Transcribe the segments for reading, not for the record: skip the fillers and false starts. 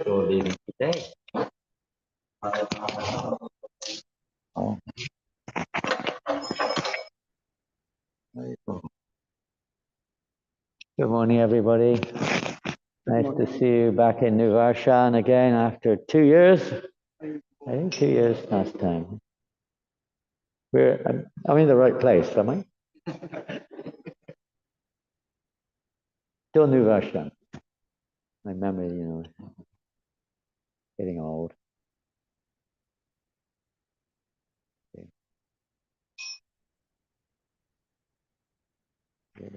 You're leaving today. Oh. Good morning, everybody. Nice to see you back in New Varshan again after 2 years. I think 2 years last time. I'm in the right place, am I? Still New Varshan. My memory, getting old. Okay.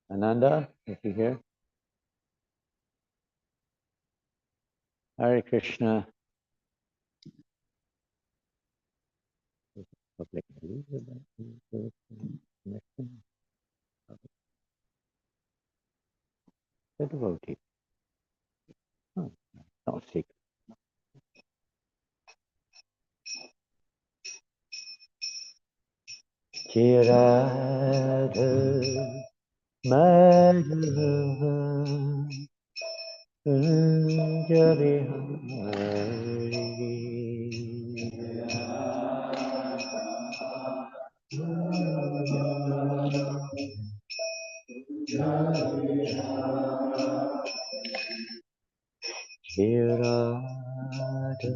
Ananda, is he here? Hare Krishna. Public the devotee. Oh, not a secret. Chirada Madhava Javihari Chirada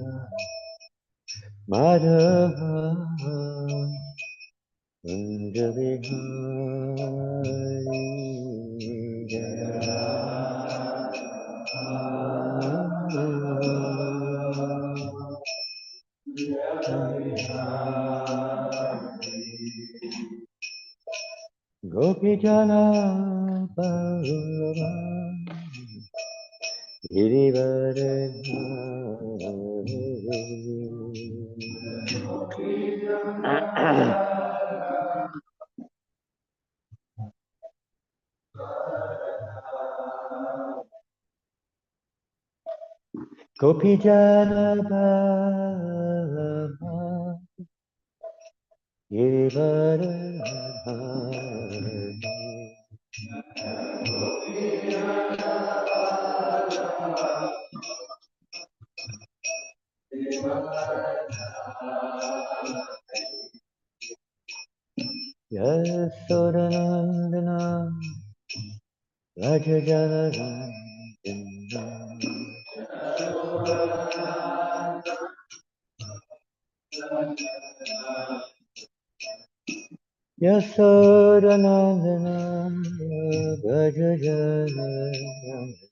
Madhava Javihari Gopijana Bhava Girivara Gopijana Bhava Girivara Yasodanandana Rajajanarandana Yasodanandana Rajajanarandana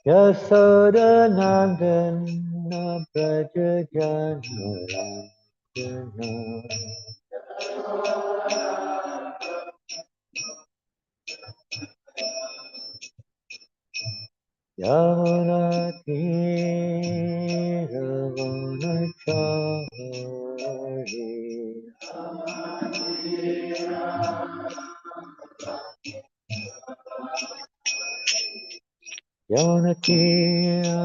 Yasodanandana Rajajanarandana Yamunatira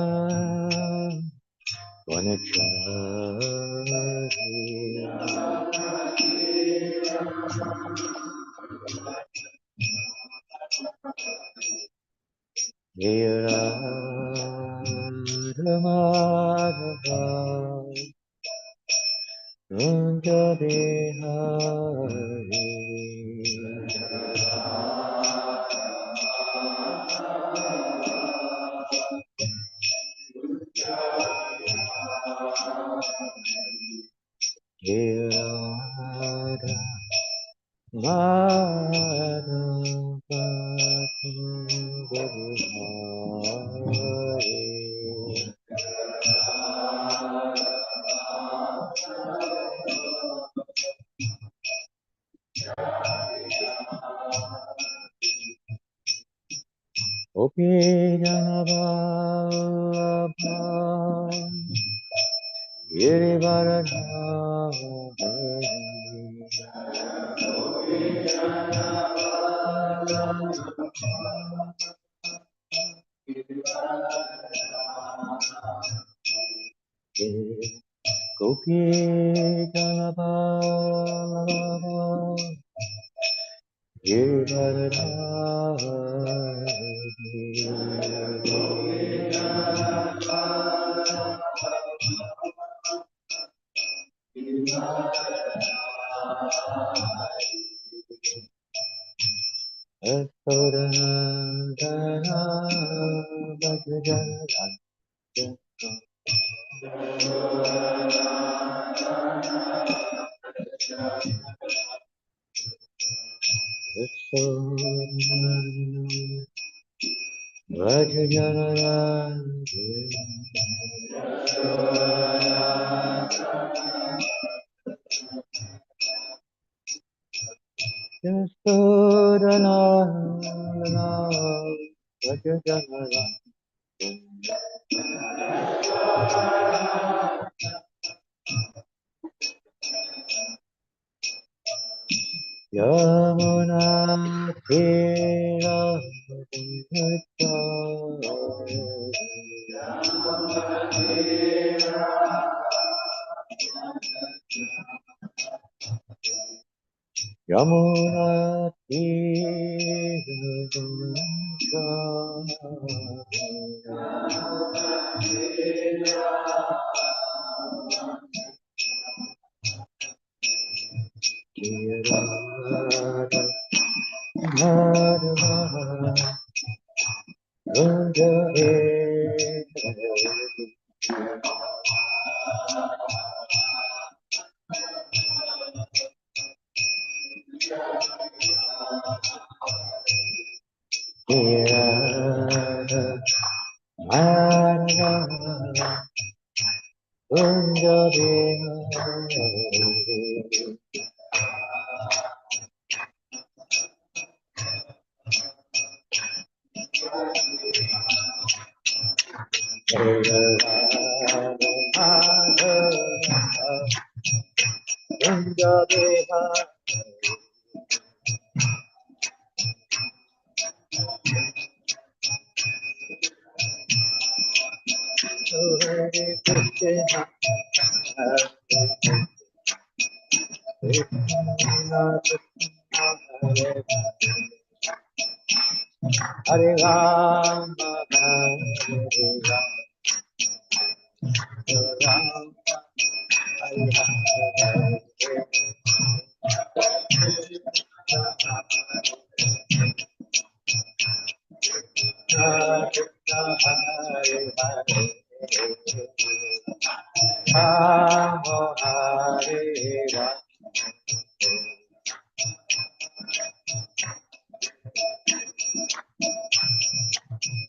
Gopi Ganapalava Yamuna Tira Yamuna Hare Rama, Hare Rama,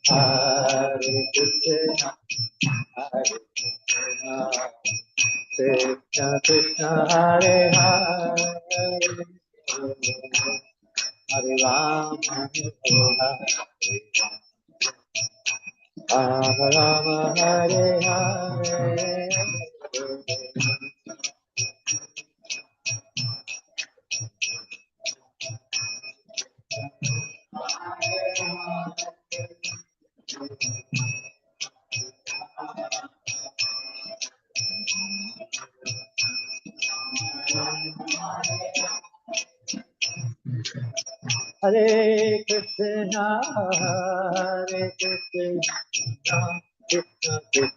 Hare Krishna Krishna Hare Hare Hare Rama Rama Rama Hare Hare Hare Krishna Krishna Krishna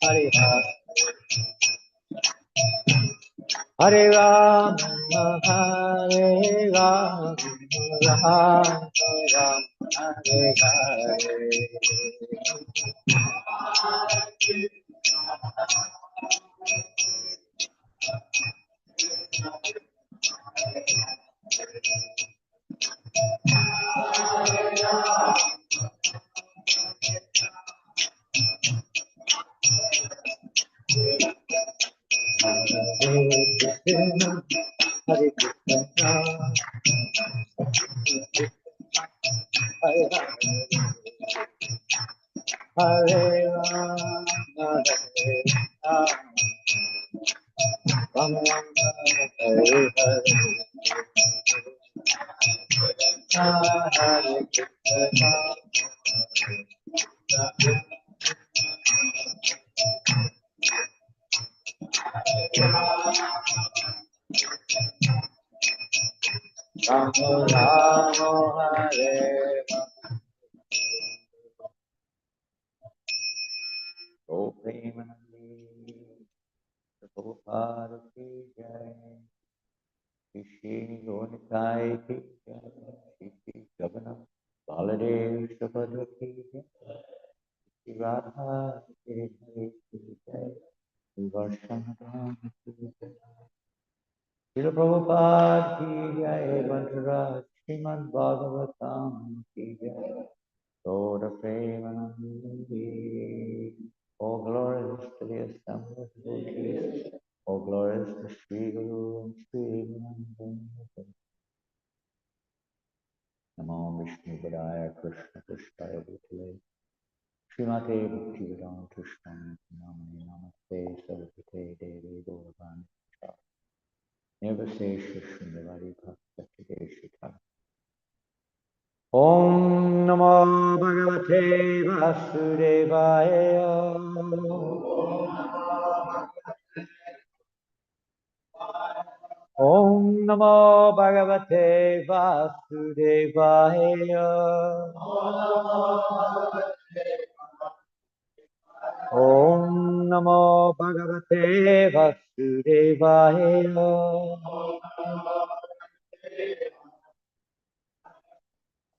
Hare Hare Hare Rama Hare Rama Rama Rama Hare Hare Hare Krishna Hare Hare Rama Hare Rama Hare Hare Hare Krishna Ramo Ramo Hare Go Premanandi Prabhupada Ki Jai Shri Gonitai Ki Jai Shri Jagannath Baladev Subhadra Ki Jai Shri Radha Krishna Ki Jai Shri Varshanadam Ki Jai Shri Prabhupada Ki Jai Mantraj Srimad Bhagavatam Ki Jai Lord of Premanandi all glories to the assembled devotees. All glories to Sri Guru and Sri Janananda. Namo Vishnu Padaya Krishna Krishnaya Bhutale. Srimate Bhaktivedanta Swami Namani Namaste Sarvate Devi Gauravani. Nirvasesha Srindavari Bhakti Shikha. Om Namo Bhagavate Vasudevaya. Om Namo Bhagavate Vasudevaya. Om Namo Bhagavate Vasudevaya.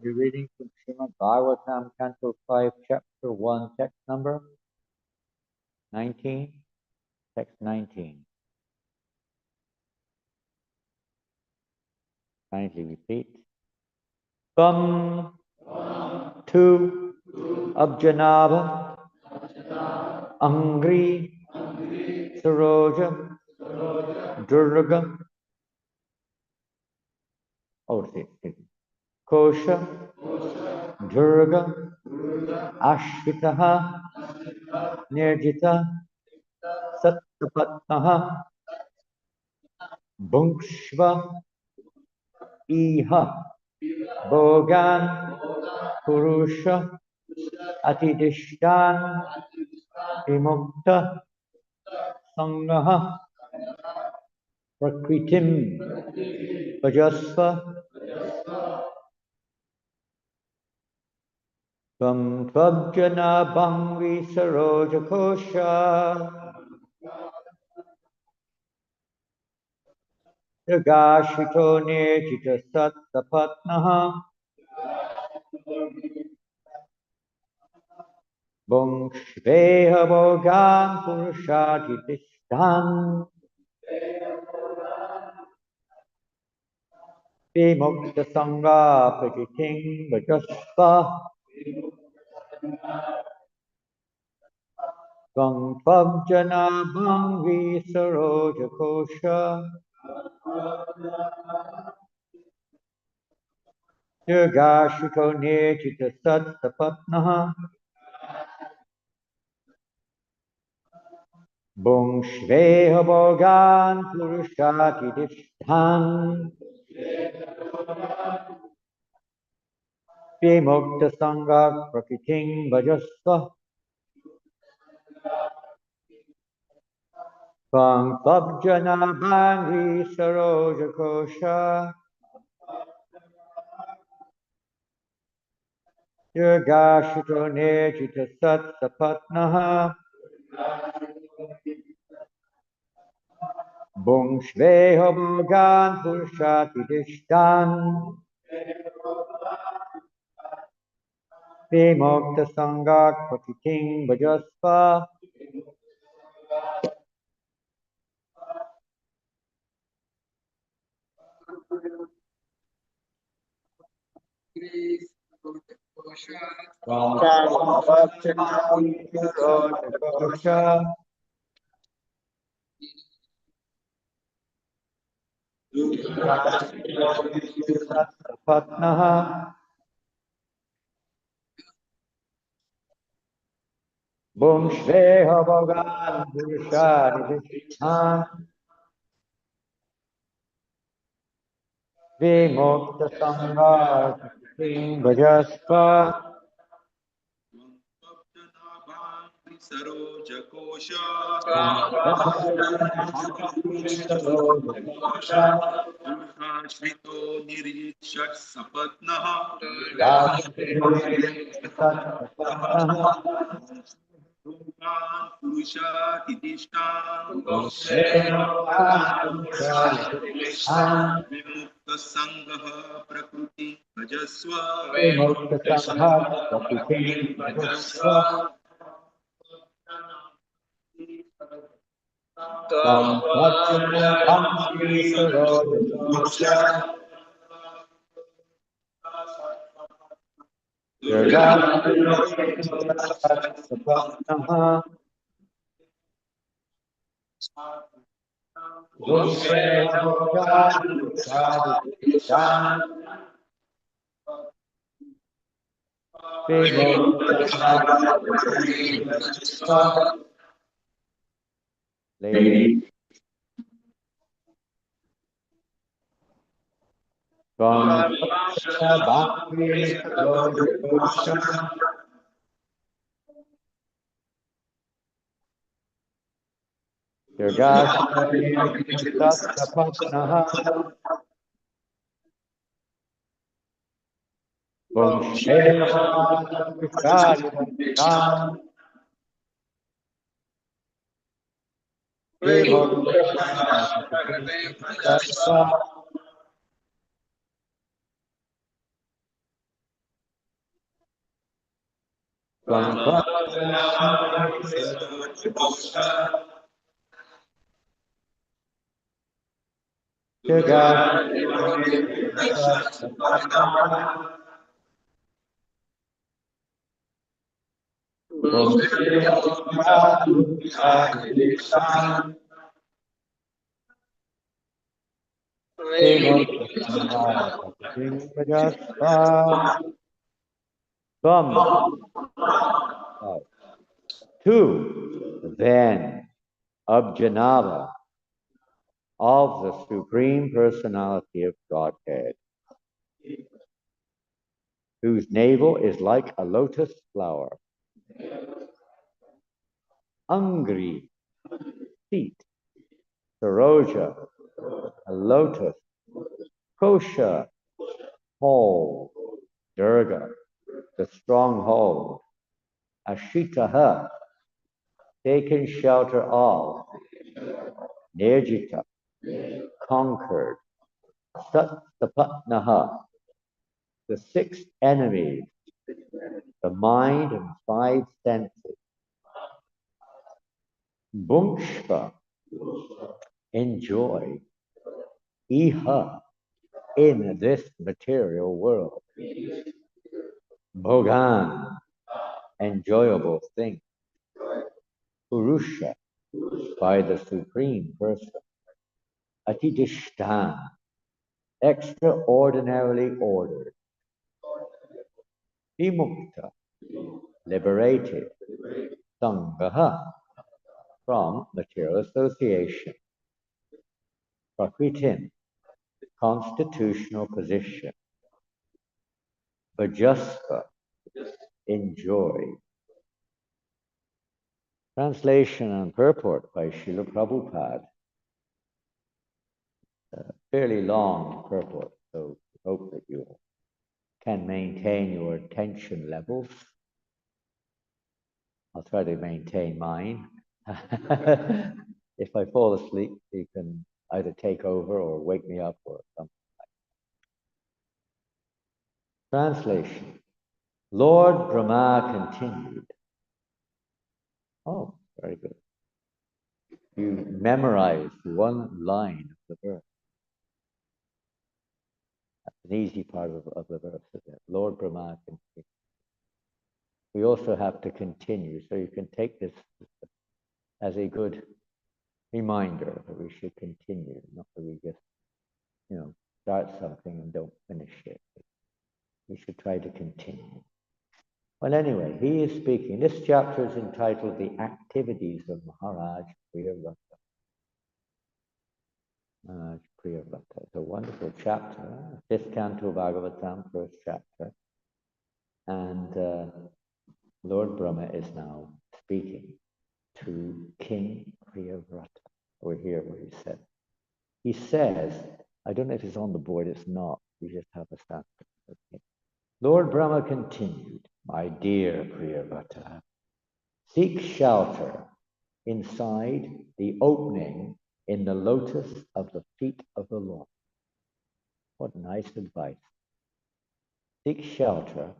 We're reading from Srimad Bhagavatam, Canto 5, Chapter 1, text number 19, text 19. Kindly repeat. From to Abjanava Angri Saroja Durga Kosha Durga Ashvitaha Nirjita Sattapatnaha Bhungshva Iha Bhogan Purusha Atidishtan Vimukta Sangaha Prakritim Vajasva Tvam Tvabjana Bhangvi Saroja Kosha Yagashito Nirjita Sattapatnaha Bhungshveha Bhogan Purushadhistan Vimukta Sangha Prakiting Vajasva Tvam Tvabjana Bhangvi Saroja Kosha Yagashito Nirjita Sattapatnaha Bhungshveha Bhogan Purushadhistan Vimukta Sangha Prakiting Vajasva Tvam Tvabjana Bhangvi Saroja Kosha Yagashito Nirjita Sattapatnaha Bhungshveha Bhogan Purushadhistan Vimukta Sangha Prakiting Vajasva Tvam Tvabjana Bhangvi Saroja Kosha Sattapatnaha Bhungshveha Bhogan Purushadhistan Vimukta Sangha Prakiting Vajasva Lady from to then of Janava, of the Supreme Personality of Godhead, whose navel is like a lotus flower. Angri, feet. Saroja, a lotus. Kosha, hole. Durga, the stronghold. Ashitaha, taken shelter of. Nirjita, conquered. Sattapatnaha, the six enemies, the mind and five senses. Bhungshva, enjoy. Iha, in this material world. Bhogan, enjoyable thing. Purusha, by the Supreme Person. Atidishtan, extraordinarily ordered. Vimukta, liberated. Sangaha, from material association. Prakritin, constitutional position. Vajasva, enjoy. Translation and purport by Srila Prabhupada. Fairly long purport, so I hope that you can maintain your attention levels. I'll try to maintain mine. If I fall asleep, you can either take over or wake me up or something like that. Translation. Lord Brahma continued. Oh, very good. You memorized one line of the verse. That's an easy part of the verse, isn't it? Lord Brahma continued. We also have to continue, so you can take this as a good reminder that we should continue, not that we just, start something and don't finish it. We should try to continue. Well, anyway, he is speaking. This chapter is entitled The Activities of Maharaj Priyavrata. Maharaj Priyavrata. It's a wonderful chapter. Fifth Canto Bhagavatam, first chapter. And Lord Brahma is now speaking. to King Priyavrata. We're here what he said. He says, I don't know if it's on the board, it's not. We just have a Sanskrit. Okay. Lord Brahma continued, my dear Priyavrata, seek shelter inside the opening in the lotus of the feet of the Lord. What nice advice. Seek shelter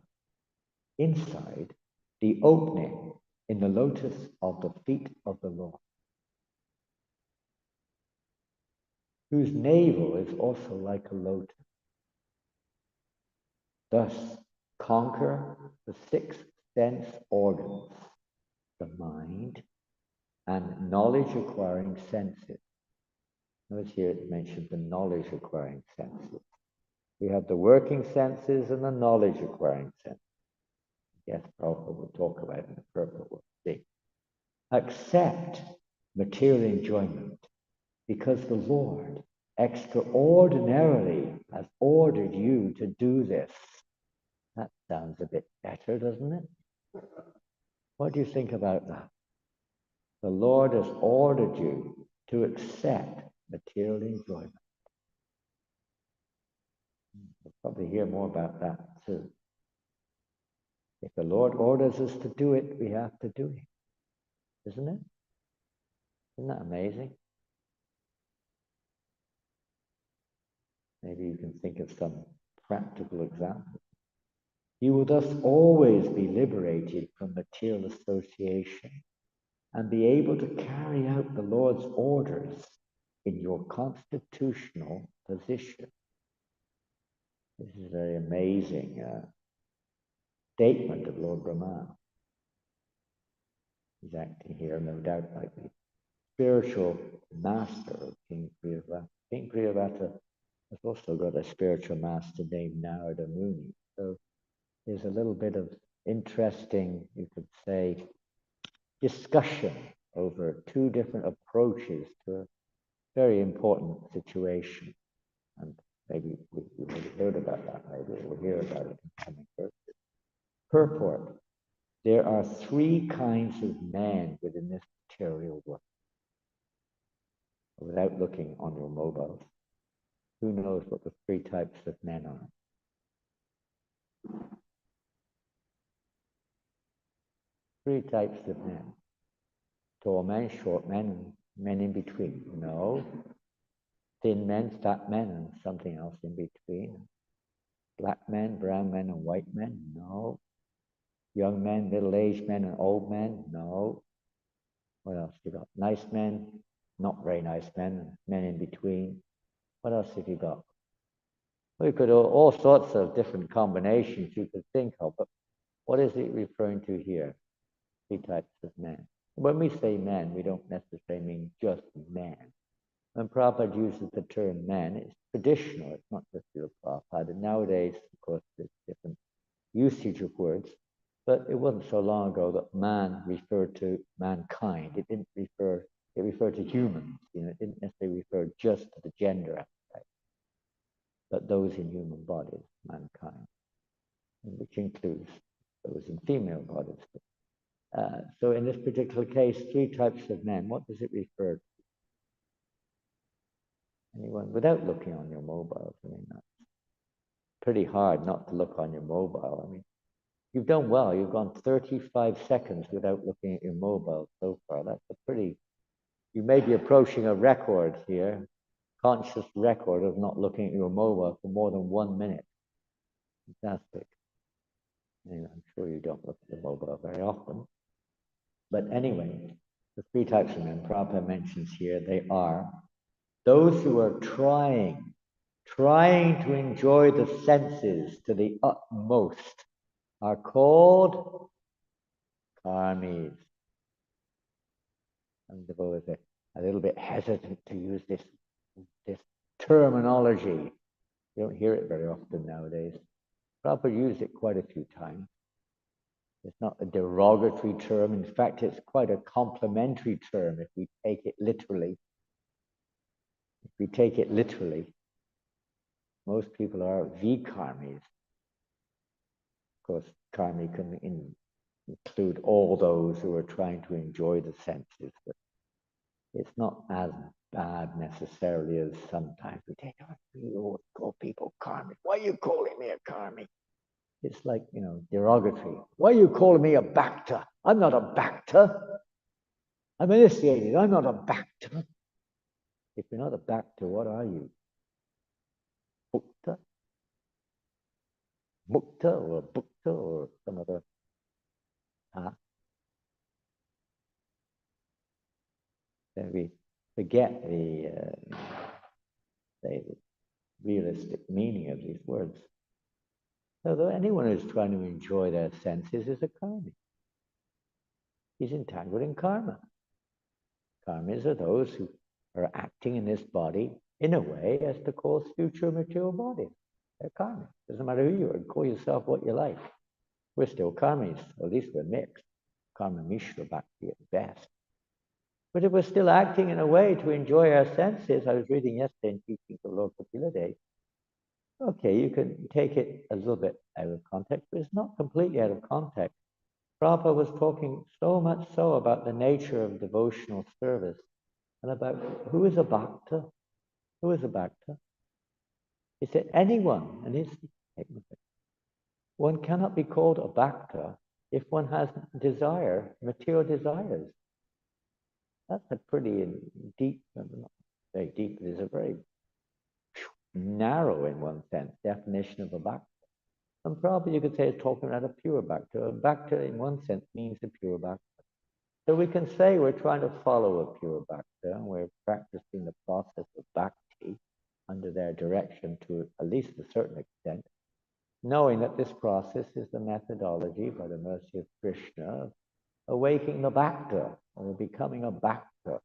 inside the opening in the lotus of the feet of the Lord, whose navel is also like a lotus. Thus, conquer the six sense organs, the mind, and knowledge-acquiring senses. Notice here it mentions the knowledge-acquiring senses. We have the working senses and the knowledge-acquiring senses. Yes, Prabhupada will talk about it in the purport we'll see. Accept material enjoyment because the Lord extraordinarily has ordered you to do this. That sounds a bit better, doesn't it? What do you think about that? The Lord has ordered you to accept material enjoyment. We'll probably hear more about that too. If the Lord orders us to do it, we have to do it. Isn't it? Isn't that amazing? Maybe you can think of some practical examples. You will thus always be liberated from material association and be able to carry out the Lord's orders in your constitutional position. This is a very amazing statement of Lord Brahma. He's acting here, no doubt, like the spiritual master of King Priyavrata. King Priyavrata has also got a spiritual master named Narada Muni. So there's a little bit of interesting, you could say, discussion over two different approaches to a very important situation. And maybe we already heard about that, maybe we'll hear about it in coming verses. Purport. There are three kinds of men within this material world. Without looking on your mobiles, who knows what the three types of men are? Three types of men. Tall men, short men, and men in between. No. Thin men, fat men, and something else in between. Black men, brown men, and white men. No. Young men, middle-aged men, and old men. No. What else you got? Nice men, not very nice men, and men in between. What else have you got? We could all sorts of different combinations you could think of, but what is it referring to here? Three types of men. When we say men, we don't necessarily mean just men. When Prabhupada uses the term man, it's traditional, it's not just your Prabhupada. And nowadays, of course, there's different usage of words, but it wasn't so long ago that man referred to mankind. It referred to humans. It didn't necessarily refer just to the gender aspect, but those in human bodies, mankind, which includes those in female bodies. So in this particular case, three types of men, what does it refer to? Anyone, without looking on your mobiles? I mean, that's pretty hard not to look on your mobile. I mean, you've done well. You've gone 35 seconds without looking at your mobile so far. That's a pretty, you may be approaching a record here, conscious record of not looking at your mobile for more than 1 minute. Fantastic. Anyway, I'm sure you don't look at the mobile very often. But anyway, the three types of men Prabhupada mentions here, they are those who are trying to enjoy the senses to the utmost are called karmis. I'm a little bit hesitant to use this terminology. You don't hear it very often nowadays. Prabhupada used it quite a few times. It's not a derogatory term. In fact, it's quite a complimentary term if we take it literally. If we take it literally, most people are vikarmis. Of course, karmi can mean include all those who are trying to enjoy the senses. But it's not as bad necessarily as sometimes we take on. You always call people karmic. Why are you calling me a karmic? It's like, derogatory. Why are you calling me a bhakta? I'm not a bhakta. I'm initiated. I'm not a bhakta. If you're not a bhakta, what are you? Bhukta? Mukta or bhukta or some other path? Then we forget the realistic meaning of these words. So anyone who's trying to enjoy their senses is a karmic. He's entangled in karma. Karmas are those who are acting in this body in a way as to cause future material bodies. They're karmic. Doesn't matter who you are. Call yourself what you like. We're still karmis. At least we're mixed. Karma Mishra Bhakti at best. But if we're still acting in a way to enjoy our senses, I was reading yesterday in Teachings of Lord Kapila Dev. Okay, you can take it a little bit out of context, but it's not completely out of context. Prabhupada was talking so much so about the nature of devotional service and about who is a bhakta. Who is a bhakta? He said anyone, and one cannot be called a bhakta if one has desire, material desires. That's a pretty deep, not very deep, it is a very narrow, in one sense, definition of a bhakta. And probably you could say it's talking about a pure bhakta. A bhakta, in one sense, means a pure bhakta. So we can say we're trying to follow a pure bhakta, and we're practicing the process of bhakti under their direction to at least a certain extent, knowing that this process is the methodology, by the mercy of Krishna, of awakening the bhakta, or becoming a bhakta.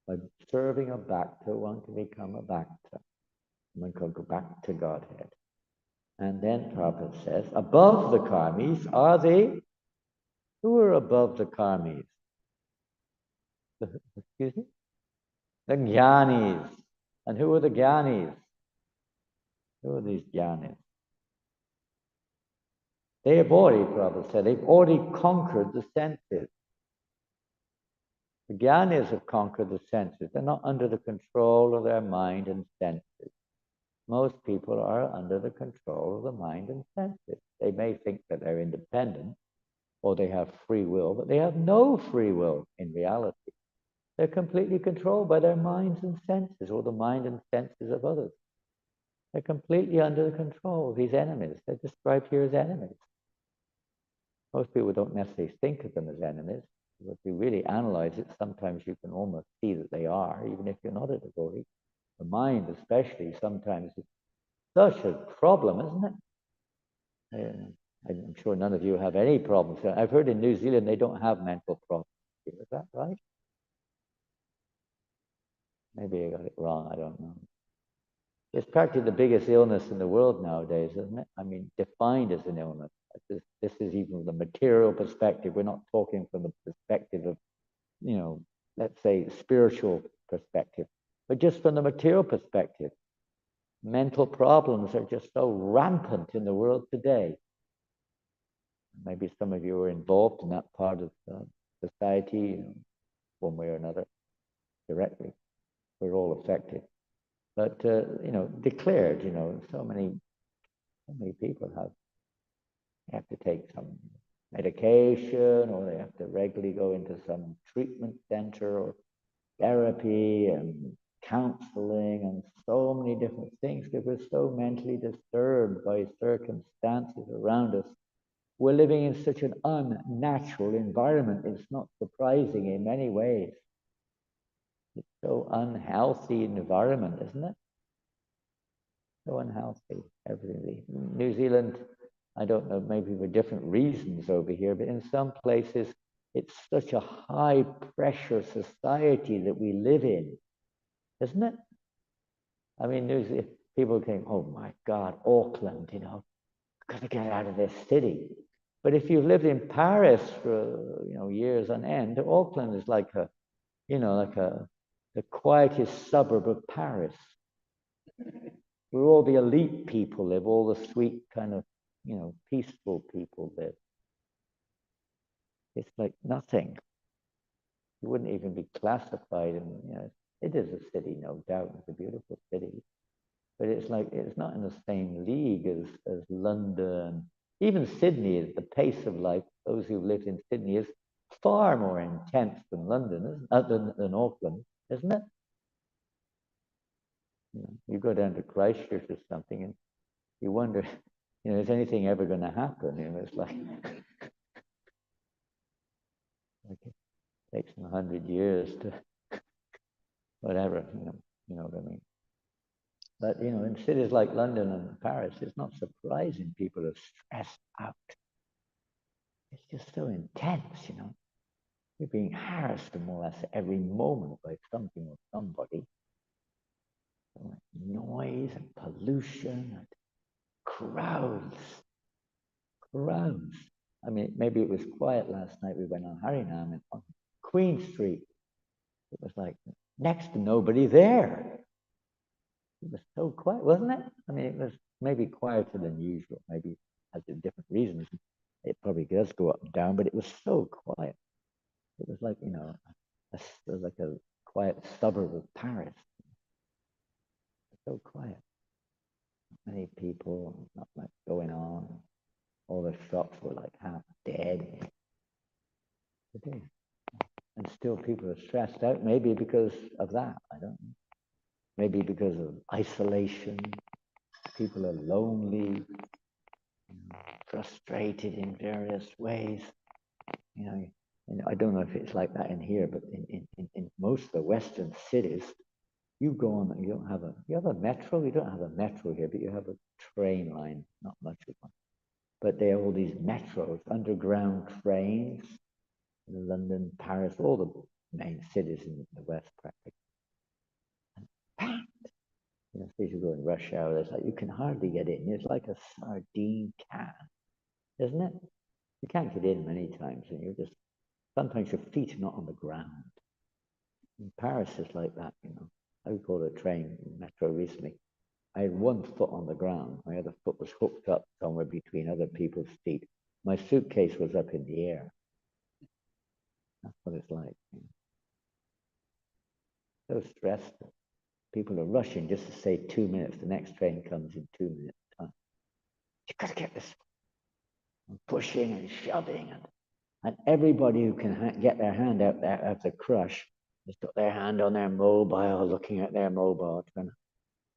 By serving a bhakta, one can become a bhakta. One can go back to Godhead. And then Prabhupada says, above the karmis are the, who are above the karmis? Excuse me? The jnanis. And who are the jnanis? Who are these jnanis? They have already, Prabhupada said, they've already conquered the senses. The jnanis have conquered the senses. They're not under the control of their mind and senses. Most people are under the control of the mind and senses. They may think that they're independent or they have free will, but they have no free will in reality. They're completely controlled by their minds and senses, or the mind and senses of others. They're completely under the control of these enemies. They're described here as enemies. Most people don't necessarily think of them as enemies. But if you really analyze it, sometimes you can almost see that they are, even if you're not a devotee. The mind especially sometimes is such a problem, isn't it? I'm sure none of you have any problems. I've heard in New Zealand they don't have mental problems. Is that right? Maybe I got it wrong. I don't know. It's practically the biggest illness in the world nowadays, isn't it? I mean, defined as an illness. This is even from the material perspective. We're not talking from the perspective of, let's say, spiritual perspective, but just from the material perspective. Mental problems are just so rampant in the world today. Maybe some of you are involved in that part of society, one way or another, directly. We're all affected. But, declared, so many people have to take some medication, or they have to regularly go into some treatment center or therapy and counseling and so many different things, because we're so mentally disturbed by circumstances around us. We're living in such an unnatural environment. It's not surprising in many ways. It's so unhealthy environment, isn't it? So unhealthy, everything. New Zealand, I don't know, maybe for different reasons over here, but in some places, it's such a high pressure society that we live in, isn't it? I mean, people think, oh my God, Auckland, got to get out of this city. But if you've lived in Paris for, years on end, Auckland is like the quietest suburb of Paris, where all the elite people live, all the sweet kind of, peaceful people live. It's like nothing. It wouldn't even be classified. And it is a city, no doubt. It's a beautiful city, but it's like it's not in the same league as London. Even Sydney, the pace of life, those who lived in Sydney, is far more intense than London, than Auckland, isn't it? You go down to Christchurch or something, and you wonder, is anything ever going to happen? It's like, it takes 100 years to whatever, you know what I mean. But in cities like London and Paris, it's not surprising people are stressed out. It's just so intense, You're being harassed more or less every moment by something or somebody. So much noise and pollution and crowds. Crowds. I mean, maybe it was quiet last night. We went on Harinam on Queen Street. It was like next to nobody there. It was so quiet, wasn't it? I mean, it was maybe quieter than usual. Maybe it has different reasons. It probably does go up and down, but it was so quiet. It was like, like a quiet suburb of Paris. So quiet. Many people, not much going on. All the shops were like half dead. And still people are stressed out, maybe because of that. I don't know. Maybe because of isolation. People are lonely, frustrated in various ways. And I don't know if it's like that in here, but in most of the Western cities, you go on, you have a metro, you don't have a metro here, but you have a train line, not much of one. But they have all these metros, underground trains, in London, Paris, all the main cities in the West practically. And packed. Especially go in rush hour, it's like you can hardly get in. It's like a sardine can, isn't it? You can't get in many times, and sometimes your feet are not on the ground. In Paris, it's like that, I called a train metro recently. I had one foot on the ground. My other foot was hooked up somewhere between other people's feet. My suitcase was up in the air. That's what it's like. So stressful. People are rushing just to say 2 minutes. The next train comes in 2 minutes time. You got to get this. And pushing and shoving, and everybody who can get their hand out there at the crush has got their hand on their mobile, looking at their mobile, trying to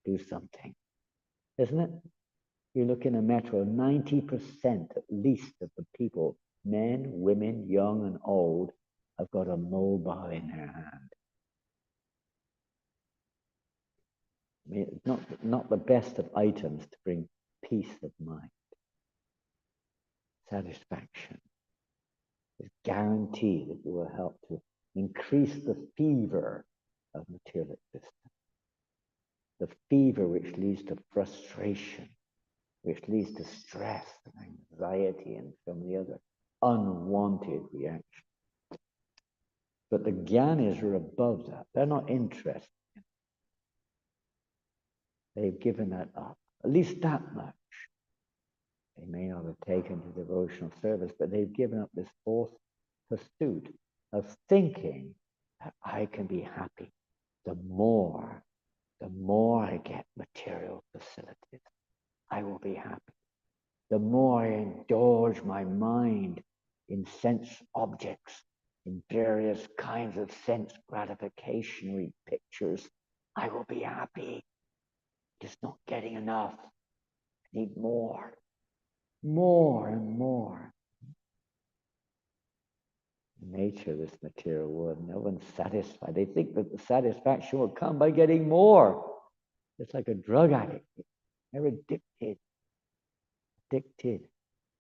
do something, isn't it? You look in a metro, 90% at least of the people, men, women, young and old, have got a mobile in their hand. I mean, it's not the best of items to bring peace of mind, satisfaction. It's guaranteed that you will help to increase the fever of material existence. The fever which leads to frustration, which leads to stress and anxiety and so many other unwanted reactions. But the Gyanis are above that. They're not interested. They've given that up, at least that much. They may not have taken to devotional service, but they've given up this fourth pursuit of thinking that I can be happy. The more I get material facilities, I will be happy. The more I indulge my mind in sense objects, in various kinds of sense gratification pictures, I will be happy. Just not getting enough. I need more and more. The nature of this material world, no one's satisfied. They think that the satisfaction will come by getting more. It's like a drug addict. They're addicted.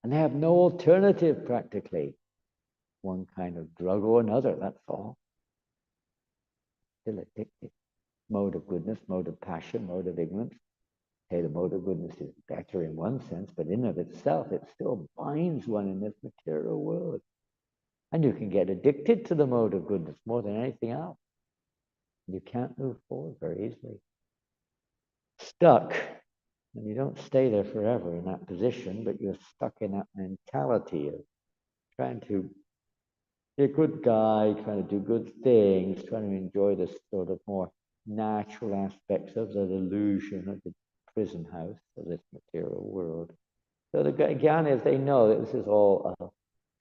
And they have no alternative practically. One kind of drug or another, that's all. Still addicted. Mode of goodness, mode of passion, mode of ignorance. Okay, the mode of goodness is better in one sense, but in of itself, it still binds one in this material world. And you can get addicted to the mode of goodness more than anything else. You can't move forward very easily. Stuck. And you don't stay there forever in that position, but you're stuck in that mentality of trying to be a good guy, trying to do good things, trying to enjoy the sort of more natural aspects of the illusion of the prison house of this material world. So the Jnanis, they know that this is all,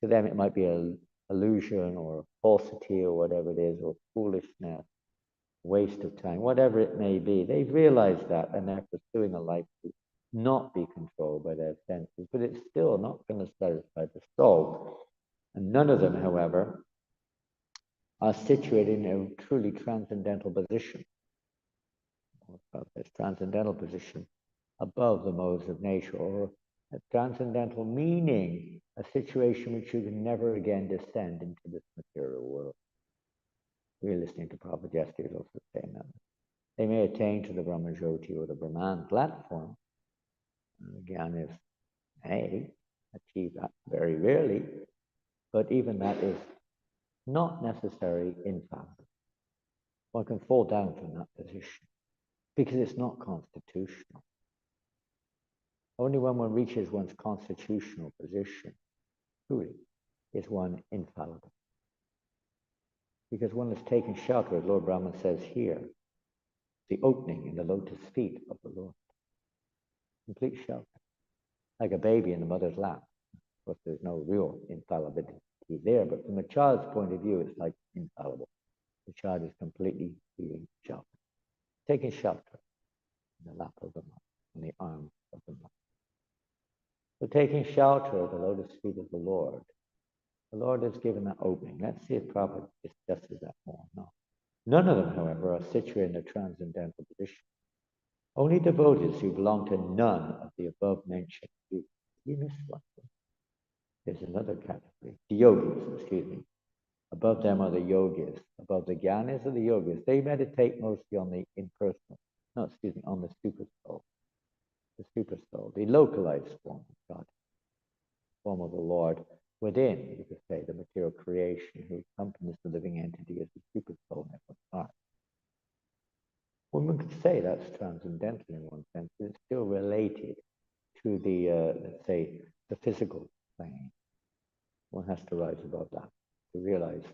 to them it might be an illusion or falsity or whatever it is, or foolishness, waste of time, whatever it may be. They've realized that and they're pursuing a life to not be controlled by their senses, but it's still not going to satisfy the soul. And none of them, however, are situated in a truly transcendental position. This transcendental position above the modes of nature, or a transcendental meaning, a situation which you can never again descend into this material world. We're listening to Prabhupada yesterday also saying that. They may attain to the Brahmajyoti or the Brahman platform. Jnanis may achieve that very rarely, but even that is not necessarily infallible. One can fall down from that position because it's not constitutional. Only when one reaches one's constitutional position, truly, is one infallible. Because one has taken shelter, as Lord Brahman says here, the opening in the lotus feet of the Lord. Complete shelter. Like a baby in the mother's lap. Of course, there's no real infallibility there, but from a child's point of view, it's like infallible. The child is completely feeling shelter. Taking shelter in the lap of the mother, in the arms of the mother. So taking shelter of the lotus feet of the Lord has given that opening. Let's see if Prabhupada discusses that more. No. None of them, however, are situated in a transcendental position. Only devotees who belong to none of the above mentioned groups. You missed one. There's another category. The yogis, excuse me. Above them are the yogis. Above the jnanis are the yogis. They meditate mostly on the impersonal, on the super soul. The super soul, the localized form of God, form of the Lord within, you could say, the material creation who accompanies the living entity as the super soul never are. One could say that's transcendental in one sense, but it's still related to the, let's say, the physical plane. One has to rise above that to realize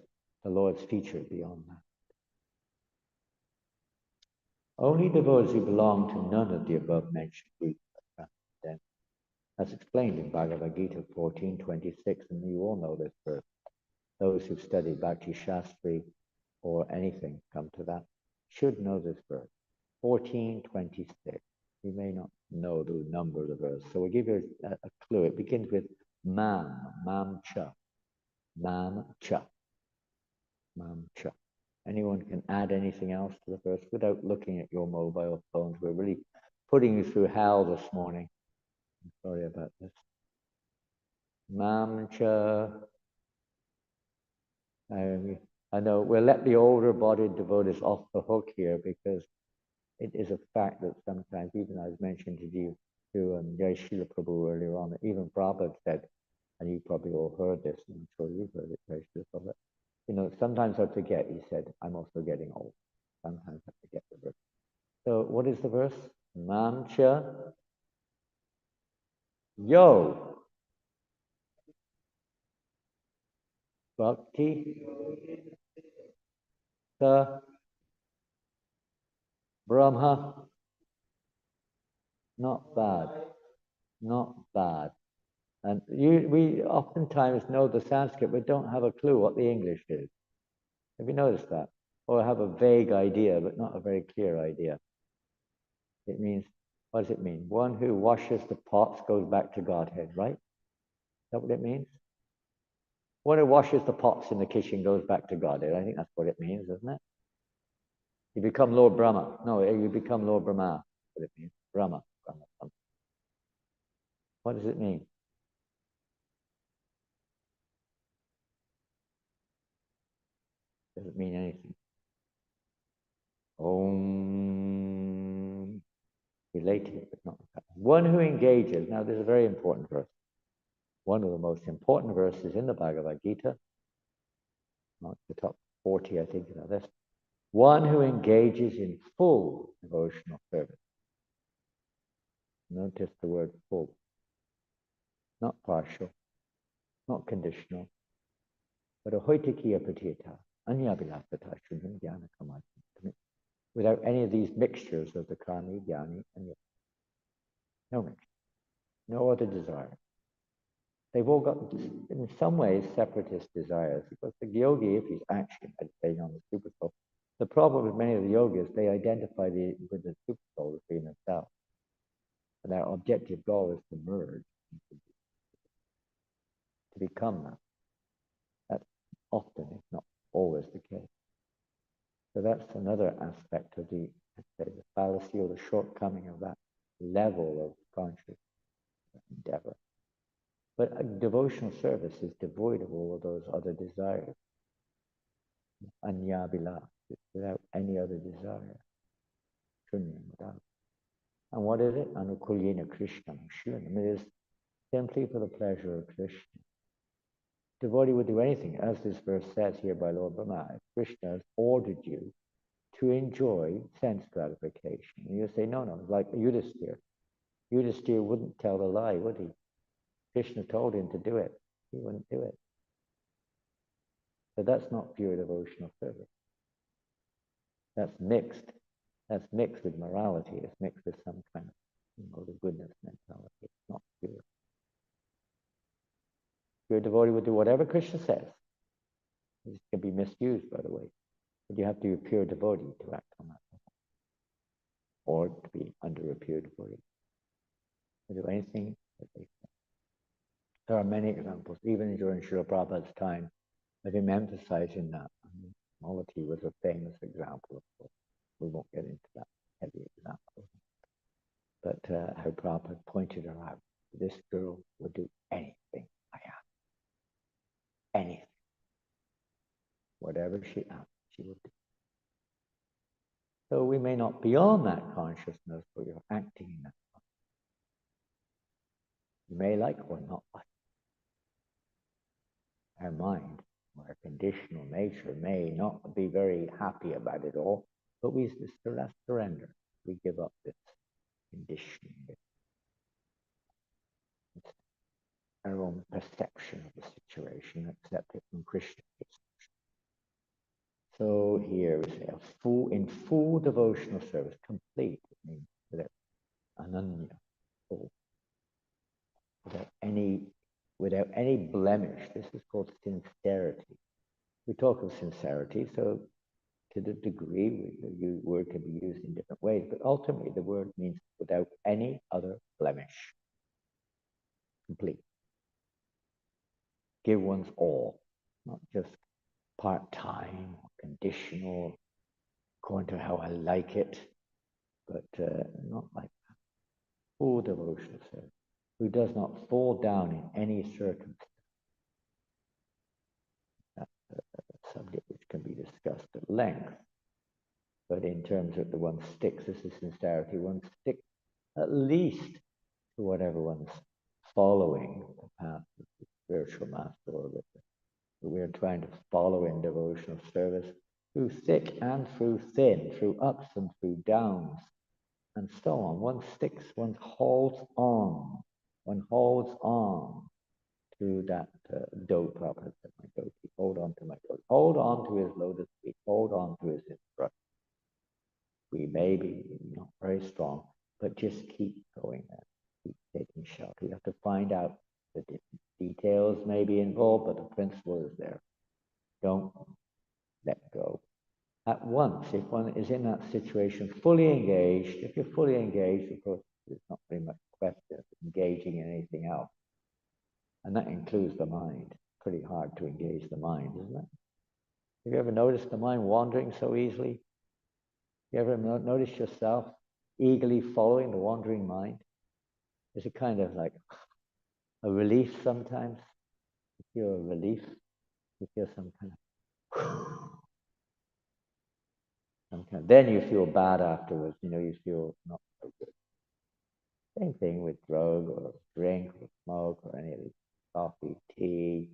the Lord's feature beyond that. Only devotees who belong to none of the above mentioned groups are transcendental. As explained in Bhagavad Gita 14:26, and you all know this verse. Those who've studied Bhakti Shastri or anything come to that should know this verse. 14:26. You may not know the number of the verse, so we'll give you a clue. It begins with mam cha, mam cha, mam cha. Anyone can add anything else to the verse without looking at your mobile phones. We're really putting you through hell this morning. I'm sorry about this. Mam cha. I know we'll let the older-bodied devotees off the hook here because it is a fact that sometimes, even as mentioned to you, to Jai Srila Prabhu earlier on, even Prabhupada said, and you probably all heard this, and I'm sure you've heard it, Jai Srila Prabhupada, you know, sometimes I forget, he said, I'm also getting old. Sometimes I forget the verse. So what is the verse? Mamcha Yo Bhakti Sa Brahma. Not bad. Not bad. And we oftentimes know the Sanskrit, but don't have a clue what the English is. Have you noticed that? Or have a vague idea, but not a very clear idea. It means, what does it mean? One who washes the pots goes back to Godhead, right? Is that what it means? One who washes the pots in the kitchen goes back to Godhead. I think that's what it means, isn't it? You become Lord Brahma. No, you become Lord Brahma. That's what it means. Brahma. What does it mean? Doesn't mean anything. Om. Related, but not one who engages. Now, this is a very important verse. One of the most important verses in the Bhagavad Gita. Not the top 40, I think, of this. One who engages in full devotional service. Notice the word full. Not partial, not conditional, But a hoitikiya patita, anyabilasata, shunyam dhyana kamati, without any of these mixtures of the kami, dhyani, and no mixture, no other desire. They've all got, in some ways, separatist desires, because the yogi, if he's actually meditating on the supersoul, the problem with many of the yogis, they identify with the supersoul as being themselves. And their objective goal is to merge, to become that. That's often, if not always, the case. So that's another aspect of the fallacy or the shortcoming of that level of conscious endeavor. But a devotional service is devoid of all of those other desires. Anyabila, without any other desire. Without. And what is it? Anukulyena Krishna. It is simply for the pleasure of Krishna. Devotee would do anything, as this verse says here by Lord Brahma. If Krishna has ordered you to enjoy sense gratification, and you say, no, it's like Yudhisthira. Yudhisthira wouldn't tell the lie, would he? Krishna told him to do it. He wouldn't do it. So that's not pure devotional service. That's mixed. That's mixed with morality. It's mixed with some kind of the goodness mentality. It's not pure. Pure devotee would do whatever Krishna says. It can be misused, by the way. But you have to be a pure devotee to act on that. Or to be under a pure devotee. To do anything that they say. There are many examples, even during Srila Prabhupada's time, of him emphasizing that. Malati was a famous example, of course. We won't get into that heavy example. But how Prabhupada pointed her out. This girl would do anything I ask. Anything. Whatever she asked, she would do. So we may not be on that consciousness, but you're acting in that consciousness. You may like or not like. Our mind, or our conditional nature, may not be very happy about it all, but we surrender. We give up this conditioning, our own perception of the situation, accept it from Krishna. So here we say, in full devotional service, complete, it means without ananya, full, without any blemish. This is called sincerity. We talk of sincerity, so to the degree the word can be used in different ways, but ultimately the word means without any other blemish. Complete. Give one's all, not just part-time, conditional, according to how I like it, but not like that. Full devotional service, who does not fall down in any circumstance. That's a subject which can be discussed at length. But in terms of the one sticks, this is sincerity, one sticks at least to whatever one's following the path of the spiritual master, or that we're trying to follow in devotional service through thick and through thin, through ups and through downs, and so on. One sticks, one holds on to that dote, Prabhupada said, my dote, hold on to my dote, hold on to his lotus feet, hold on to his instruction. We may be not very strong, but just keep going there, keep taking shelter. We have to find out the different details may be involved, but the principle is there. Don't let go. At once, if one is in that situation, fully engaged, if you're fully engaged, of course, there's not very much question of engaging in anything else. And that includes the mind. Pretty hard to engage the mind, isn't it? Have you ever noticed the mind wandering so easily? You ever notice yourself eagerly following the wandering mind? Is it kind of like a relief sometimes? You feel a relief? You feel some kind of... Then you feel bad afterwards. You feel not so good. Same thing with drug or drink or smoke or any of these, coffee, tea,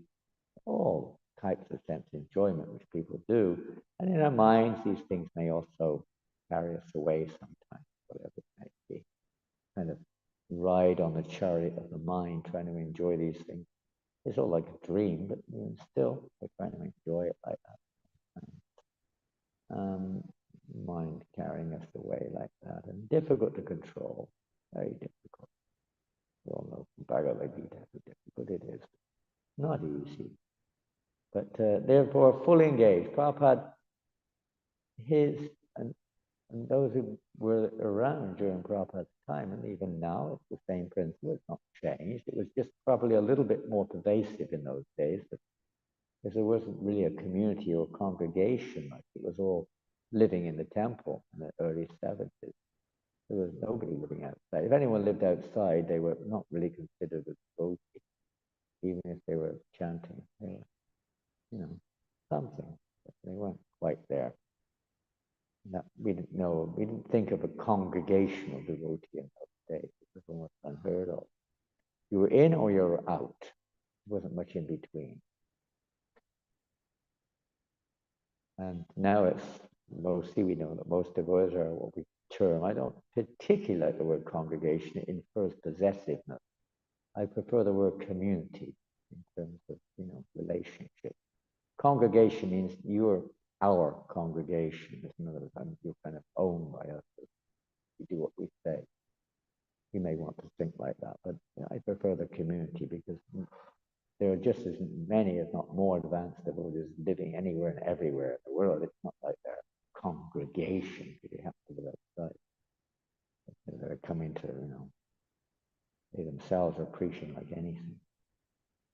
all types of sense enjoyment which people do. And in our minds, these things may also carry us away sometimes, whatever it might be. Kind of ride on the chariot of the mind, trying to enjoy these things. it's all like a dream, but still, we're trying to enjoy it like that. Mind carrying us away like that, and difficult to control, very difficult. We all know from Bhagavad Gita how difficult it is. Not easy. But therefore, fully engaged. Prabhupada, and those who were around during Prabhupada's time, and even now, it's the same principle, it's not changed. It was just probably a little bit more pervasive in those days, but because there wasn't really a community or congregation, like it was all living in the temple in the early 70s. There was nobody living outside. If anyone lived outside, they were not really considered a devotee, even if they were chanting. They were, something, but they weren't quite there. No, we didn't think of a congregational devotee in those days. It was almost unheard of. You were in or you were out. There wasn't much in between. And now it's mostly, we know that most devotees are what we term, I don't particularly like the word congregation, it infers possessiveness. I prefer the word community in terms of, relationship. Congregation means you're our congregation. It's another time you're kind of owned by us. We do what we say. You may want to think like that, but I prefer the community because there are just as many, if not more, advanced devotees living anywhere and everywhere in the world. It's not like they're a congregation. You have to live outside. They're coming to, they themselves are preaching like anything.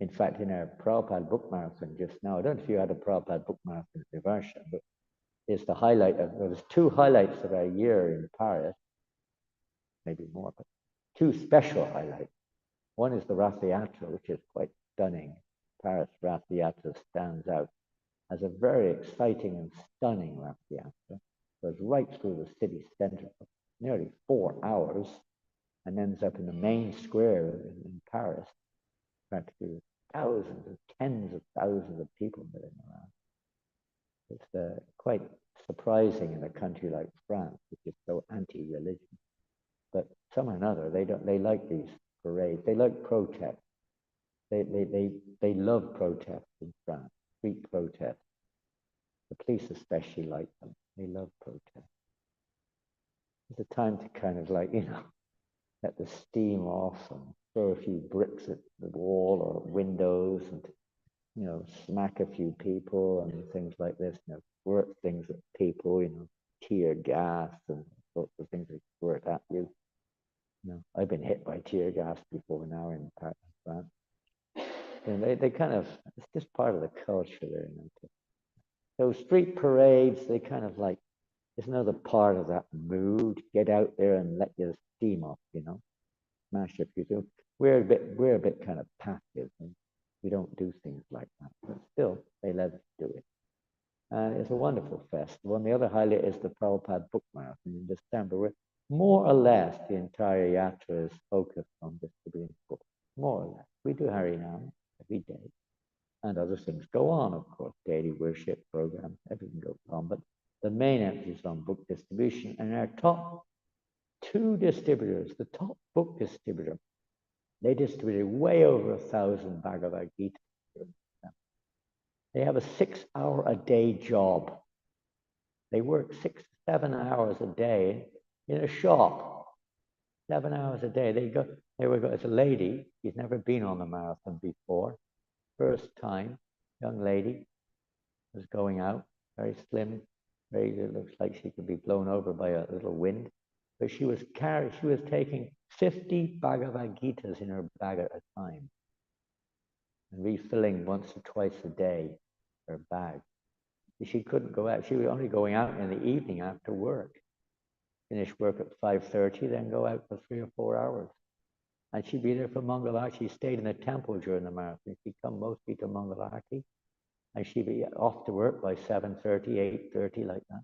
In fact, in our Prabhupada book marathon just now, I don't know if you had a Prabhupada book marathon at Vivarsha, but it's the highlight of, there was 2 highlights of our year in Paris, maybe more, but 2 special highlights. One is the Rath Yatra, which is quite stunning. Paris Rath Yatra stands out as a very exciting and stunning Rath Yatra. Goes right through the city center for nearly 4 hours and ends up in the main square in Paris, practically thousands and tens of thousands of people milling around. It's quite surprising in a country like France, which is so anti-religion. But somehow or another, they like these parades. They like protests. They love protests in France, street protests. The police especially like them. They love protests. It's a time to kind of like, let the steam off and throw a few bricks at the wall or windows and, smack a few people and things like this, squirt things at people, tear gas and sorts of things that squirt at you. I've been hit by tear gas before now in France. And they kind of, it's just part of the culture there. So street parades, they kind of like, it's another part of that mood. Get out there and let your steam off, smash up your. We're a bit kind of passive, and we don't do things like that. But still, they let us do it. And it's a wonderful festival. And the other highlight is the Prabhupada Book Marathon in December, where more or less the entire yatra is focused on distributing books. More or less. We do Harinam every day. And other things go on, of course, daily worship programs, everything goes on. But the main emphasis is on book distribution. And our top 2 distributors, the top book distributor, they distributed way over 1,000 Bhagavad Gita. They have a 6-hour-a-day job. They work 6 to 7 hours a day in a shop. 7 hours a day. It's a lady. She's never been on the marathon before. First time, young lady was going out, very slim, it looks like she could be blown over by a little wind. But she was taking 50 Bhagavad Gitas in her bag at a time and refilling once or twice a day her bag. She couldn't go out. She was only going out in the evening after work. Finish work at 5:30, then go out for 3 or 4 hours. And she'd be there for Mangalarti. She stayed in the temple during the marathon. She'd come mostly to Mangalarti. And she'd be off to work by 7:30, 8:30, like that.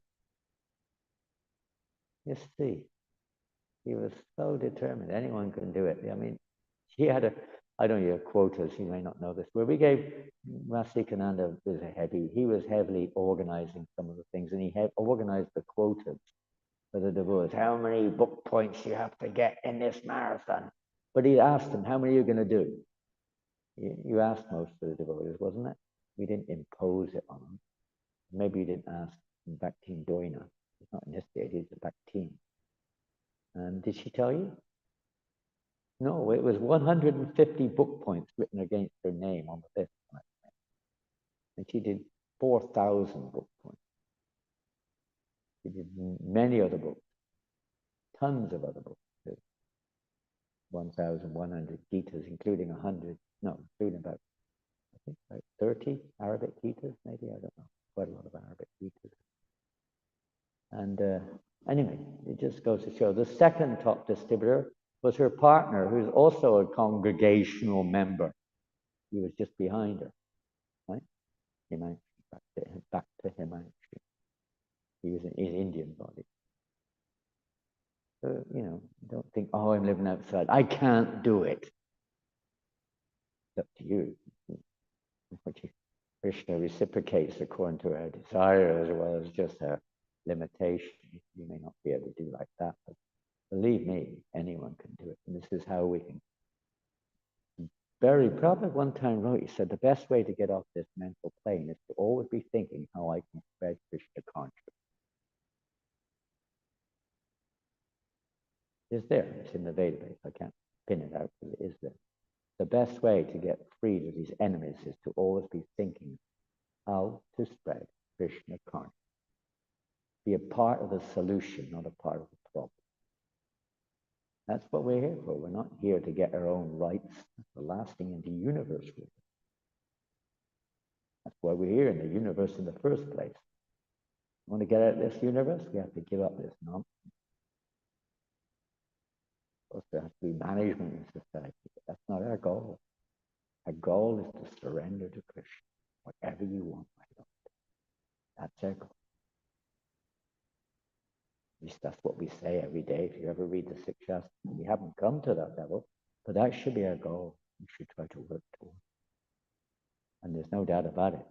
You see, he was so determined. Anyone can do it. I mean, he had I don't know your quotas, you may not know this, where we gave Rasikananda he was heavily organizing some of the things, and he had organized the quotas for the devotees. How many book points you have to get in this marathon? But he asked them, how many are you going to do? you asked most of the devotees, wasn't it? We didn't impose it on them. Maybe you didn't ask Bhakti Doina. It's not in this state, it's a Bhakti. And did she tell you? No, it was 150 book points written against her name on the list. And she did 4,000 book points. She did many other books, tons of other books. 1,100 Gitas, including 100, no, including about, I think about 30 Arabic Gitas, maybe, I don't know, quite a lot of Arabic Gitas. And anyway, it just goes to show. The second top distributor was her partner, who's also a congregational member. He was just behind her, right? Himanshi, back to Himanshi. He was in his Indian body. So, don't think, oh, I'm living outside. I can't do it. It's up to you. Krishna reciprocates according to our desire as well as just our limitation. You may not be able to do like that, but believe me, anyone can do it. And this is how we can. Very Prabhupada one time wrote, he said, the best way to get off this mental plane is to always be thinking how I can spread Krishna consciousness. It's there. It's in the database. I can't pin it out, but it is there. The best way to get freed of these enemies is to always be thinking how to spread Krishna consciousness. Be a part of the solution, not a part of the problem. That's what we're here for. We're not here to get our own rights. That's the last thing in the universe. That's why we're here in the universe in the first place. Want to get out of this universe? We have to give up this nonsense. There has to be management in society, but that's not our goal. Our goal is to surrender to Krishna. Whatever you want, my Lord. That's our goal. At least that's what we say every day. If you ever read the Six Shastras, we haven't come to that level, but that should be our goal. We should try to work towards. And there's no doubt about it,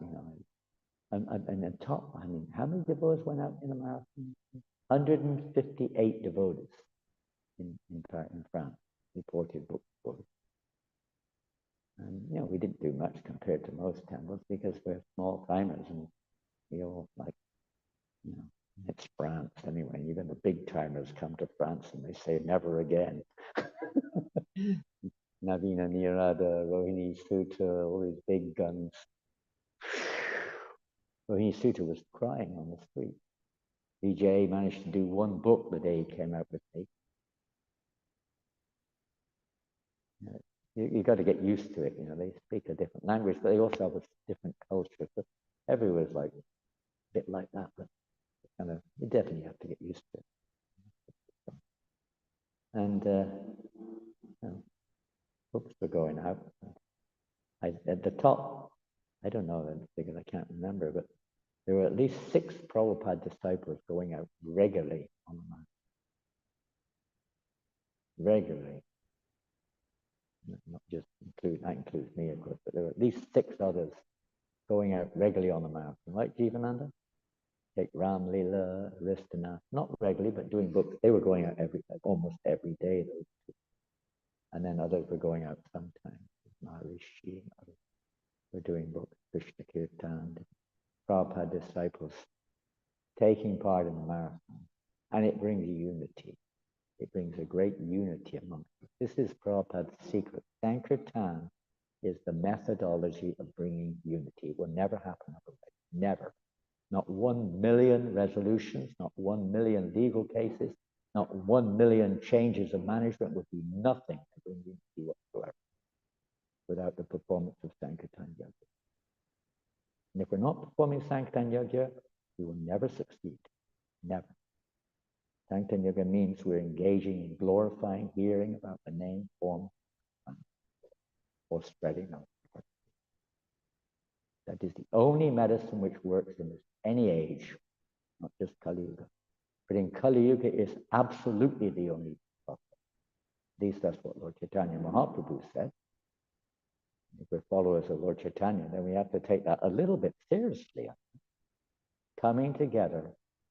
And the top, how many devotees went out in a marathon? 158 devotees in France, reported book devotees. And, we didn't do much compared to most temples because we're small timers and we all it's France anyway. Even the big timers come to France and they say never again. Navina Nirada, Rohini Sutta, all these big guns. Rohini Sutta was crying on the street. Vijay managed to do one book the day he came out with me. You got to get used to it. They speak a different language, but they also have a different culture. So everywhere's like a bit like that, but you definitely have to get used to it. And books were going out. At the top, I don't know the figures, I can't remember, but there were at least 6 Prabhupada disciples going out regularly on the mat. Regularly. Not just that includes me, of course, but there were at least 6 others going out regularly on the marathon, right, Jivananda? Take Ram Leela, Aristana, not regularly, but doing books. They were going out almost every day, those 2. And then others were going out sometimes. Maharishi and others were doing books, Krishna Kirtan, Prabhupada disciples taking part in the marathon. And it brings unity. It brings a great unity amongst us. This is Prabhupada's secret. Sankirtan is the methodology of bringing unity. It will never happen otherwise. Never. Not 1 million resolutions, not 1 million legal cases, not 1 million changes of management would be nothing to bring unity whatsoever without the performance of Sankirtan Yajna. And if we're not performing Sankirtan Yajna, we will never succeed. Never. Sankirtan Yoga means we're engaging in glorifying, hearing about the name, form, or spreading out. That is the only medicine which works in any age, not just Kali Yuga. But in Kali Yuga is absolutely the only process. At least that's what Lord Chaitanya Mahaprabhu said. If we're followers of Lord Chaitanya, then we have to take that a little bit seriously. Coming together,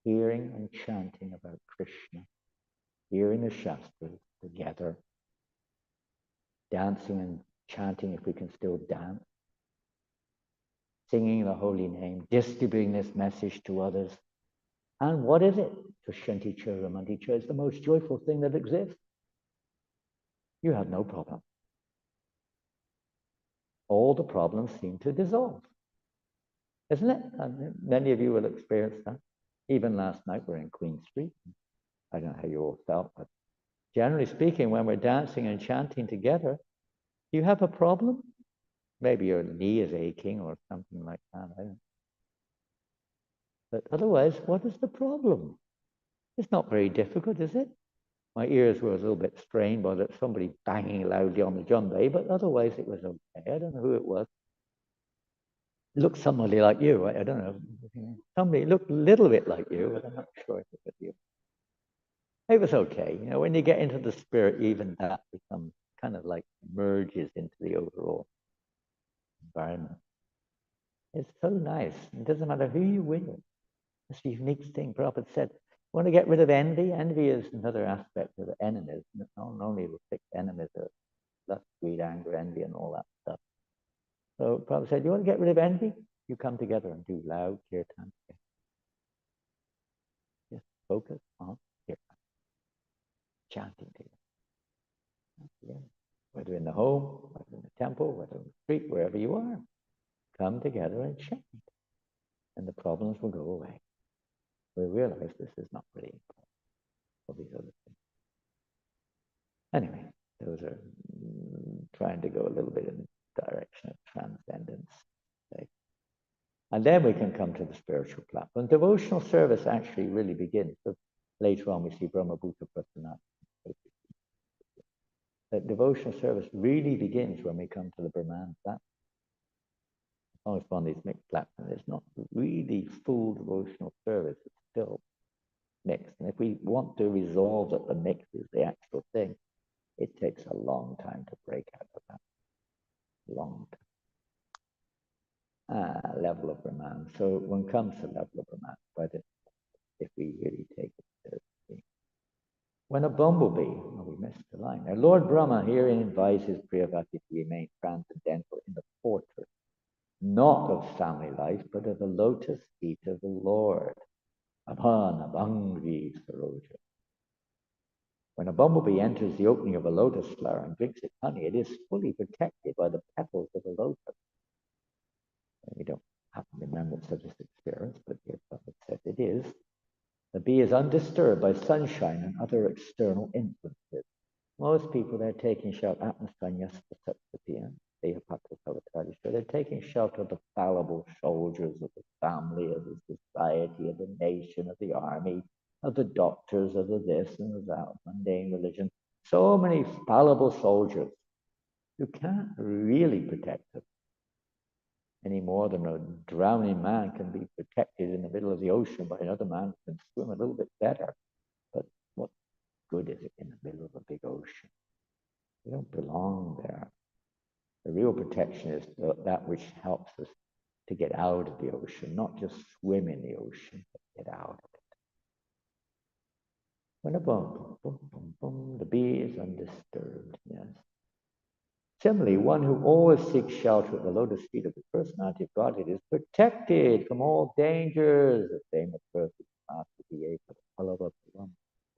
hearing and chanting about Krishna, hearing the Shastras together, dancing and chanting if we can still dance, singing the holy name, distributing this message to others. And what is it? Tushanti Churamanti Chura. It's the most joyful thing that exists. You have no problem. All the problems seem to dissolve. Isn't it? Many of you will experience that. Even last night, we're in Queen Street. I don't know how you all felt, but generally speaking, when we're dancing and chanting together, you have a problem. Maybe your knee is aching or something like that. I don't know. But otherwise, what is the problem? It's not very difficult, is it? My ears were a little bit strained by that somebody banging loudly on the djembe, but otherwise it was okay. I don't know who it was. It looked somebody like you. I don't know. Somebody looked a little bit like you, but I'm not sure if it was you. It was okay. You know, when you get into the spirit, even that becomes kind of like merges into the overall environment. It's so nice. It doesn't matter who you with. It's a unique thing. Prabhupada said, want to get rid of envy? Envy is another aspect of the enemies. Not only the 6 enemies of lust, greed, anger, envy, and all that stuff. So Prabhupada said, you want to get rid of envy? You come together and do loud kirtan. Just focus on kirtan. Chanting together. Whether in the home, whether in the temple, whether in the street, wherever you are. Come together and chant. And the problems will go away. We realize this is not really important. All these other things. Anyway, those are trying to go a little bit in the direction of transcendence. Okay. And then we can come to the spiritual platform. Devotional service actually really begins. So later on we see Brahma Bhuta Prasanat. That devotional service really begins when we come to the Brahman platform. Always on these mixed platforms, it's not really full devotional service, it's still mixed. And if we want to resolve that the mix is the actual thing, it takes a long time to break out of that. Long time. Level of Brahman. So one comes to level of Brahman, but if we really take it seriously. When a bumblebee, we missed the line. Now, Lord Brahma herein advises Priyavati to remain transcendental in the fortress, not of family life, but of the lotus feet of the Lord. Upon a bangri saroja. When a bumblebee enters the opening of a lotus flower and drinks its honey, it is fully protected by the petals of the lotus. We don't have remembrance of this experience, but here Prophet said it is. The bee is undisturbed by sunshine and other external influences. Most people, they're taking shelter. They're taking shelter of the fallible soldiers of the family, of the society, of the nation, of the army, of the doctors, of the this and of that, mundane religion. So many fallible soldiers who can't really protect them any more than a drowning man can be protected in the middle of the ocean by another man who can swim a little bit better. But what good is it in the middle of a big ocean? We don't belong there. The real protection is that which helps us to get out of the ocean, not just swim in the ocean, but get out of it. When a boom, boom, boom, boom, the bee is undisturbed, yes. Similarly, one who always seeks shelter at the lotus feet of the personality of Godhead is protected from all dangers. The same occurs with Master B.A.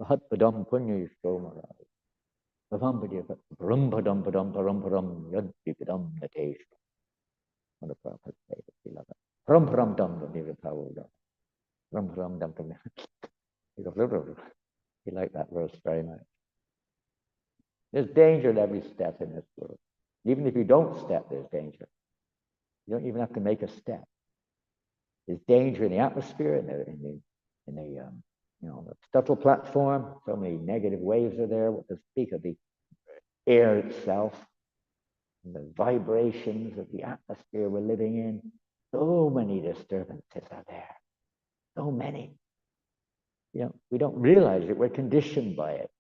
Padam Punya Yishomara. Brum padam padam param param yadvipadam natesh. What the Prophet said, beloved. Rum param dum the nirapawada. Rum param dum dum. He liked that verse very much. There's danger at every step in this world. Even if you don't step, there's danger. You don't even have to make a step. There's danger in the atmosphere, in the subtle platform. So many negative waves are there. What to speak of the air itself, and the vibrations of the atmosphere we're living in. So many disturbances are there. So many. We don't realize it. We're conditioned by it.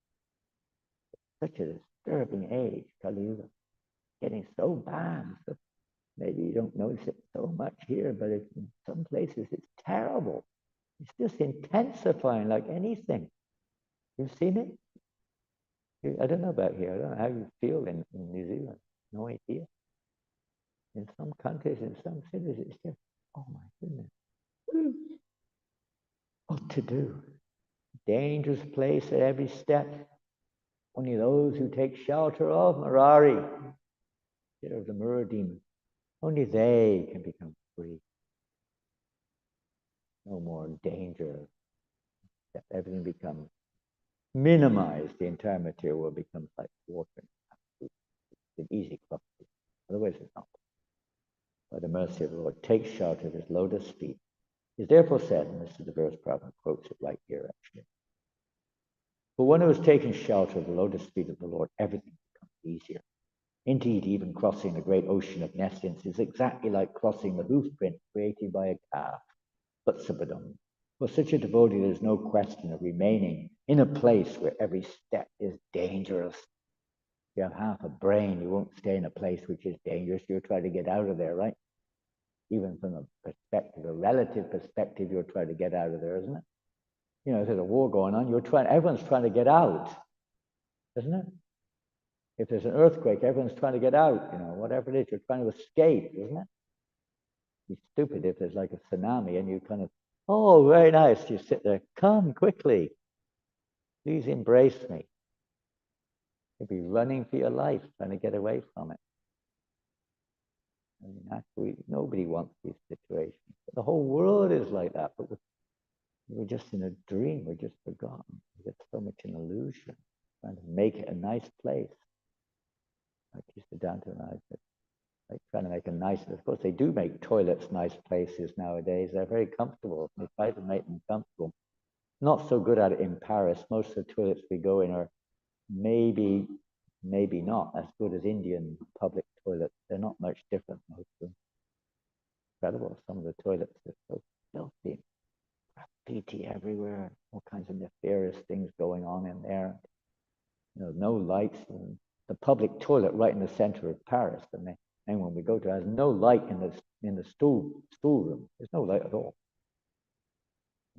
Such a disturbing age, Kali Yuga. Getting so bad. So maybe you don't notice it so much here, but in some places it's terrible. It's just intensifying like anything. You've seen it? I don't know about here. I don't know how you feel in New Zealand. No idea. In some countries, in some cities, it's just, oh my goodness, what to do? Dangerous place at every step. Only those who take shelter of Murari, of the Mura demon, only they can become free. No more danger. Everything becomes minimized. The entire material will become like water. It's an easy cross. Otherwise, it's not. By the mercy of the Lord, take shelter of his lotus feet. He's therefore said, and this is the verse Prabhupada quotes it right here actually. For one who has taken shelter of the lotus feet of the Lord, everything becomes easier. Indeed, even crossing the great ocean of nescience is exactly like crossing the hoof print created by a calf. But Subhadam, for such a devotee, there's no question of remaining in a place where every step is dangerous. If you have half a brain, you won't stay in a place which is dangerous. You'll try to get out of there, right? Even from a perspective, a relative perspective, you'll try to get out of there, isn't it? You know, if there's a war going on, everyone's trying to get out, isn't it? If there's an earthquake, everyone's trying to get out, you know, whatever it is, you're trying to escape, isn't it? It's stupid if there's like a tsunami and you kind of, oh, very nice. You sit there, come quickly. Please embrace me. You'll be running for your life, trying to get away from it. I mean, actually, nobody wants these situations. But the whole world is like that, but we're just in a dream. We're just forgotten. We get so much an illusion, trying to make it a nice place. Like Mr. Danton and I said, like trying to make a nice, of course, they do make toilets nice places nowadays. They're very comfortable. They try to make them comfortable. Not so good at it in Paris. Most of the toilets we go in are maybe not as good as Indian public toilets. They're not much different, most of them. Incredible. Some of the toilets are so filthy. Graffiti everywhere. All kinds of nefarious things going on in there. You know, no lights. The public toilet right in the center of Paris. And when we go to it, has no light in the stool room. There's no light at all.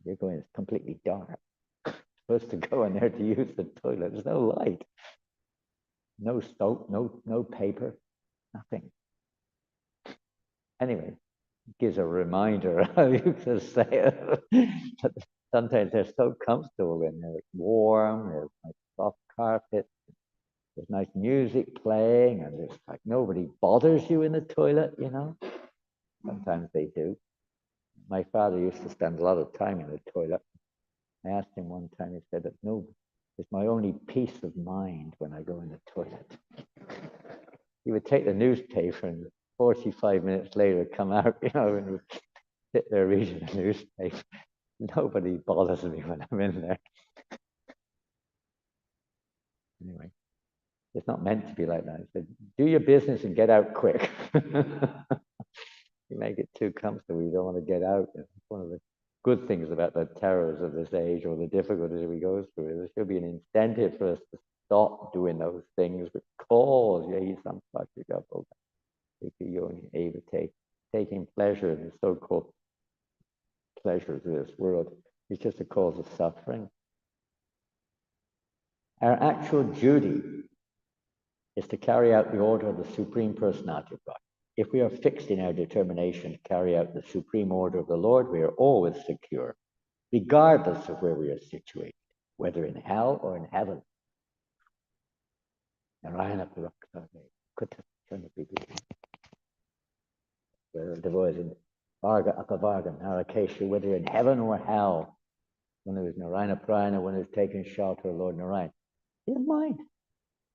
You're going, it's completely dark. Supposed to go in there to use the toilet. There's no light. No soap, no paper, nothing. Anyway, it gives a reminder how you can say it. Sometimes they're so comfortable in there. It's warm, there's like soft carpet, there's nice music playing, and there's like nobody bothers you in the toilet, you know. Sometimes they do. My father used to spend a lot of time in the toilet. I asked him one time, he said that no, it's my only peace of mind when I go in the toilet. He would take the newspaper and 45 minutes later come out, you know, and sit there reading the newspaper. Nobody bothers me when I'm in there. Anyway, it's not meant to be like that. He said, do your business and get out quick. You make it too comfortable, you don't want to get out. It's one of the good things about the terrors of this age or the difficulties we go through. There should be an incentive for us to stop doing those things which cause some taking pleasure in the so-called pleasures of this world is just a cause of suffering. Our actual duty is to carry out the order of the Supreme Personality of God. If we are fixed in our determination to carry out the supreme order of the Lord, we are always secure, regardless of where we are situated, whether in hell or in heaven. Narayana whether in heaven or hell, when there was Narayana Prayana, when he was taking shelter of Lord Narayan, he doesn't mind.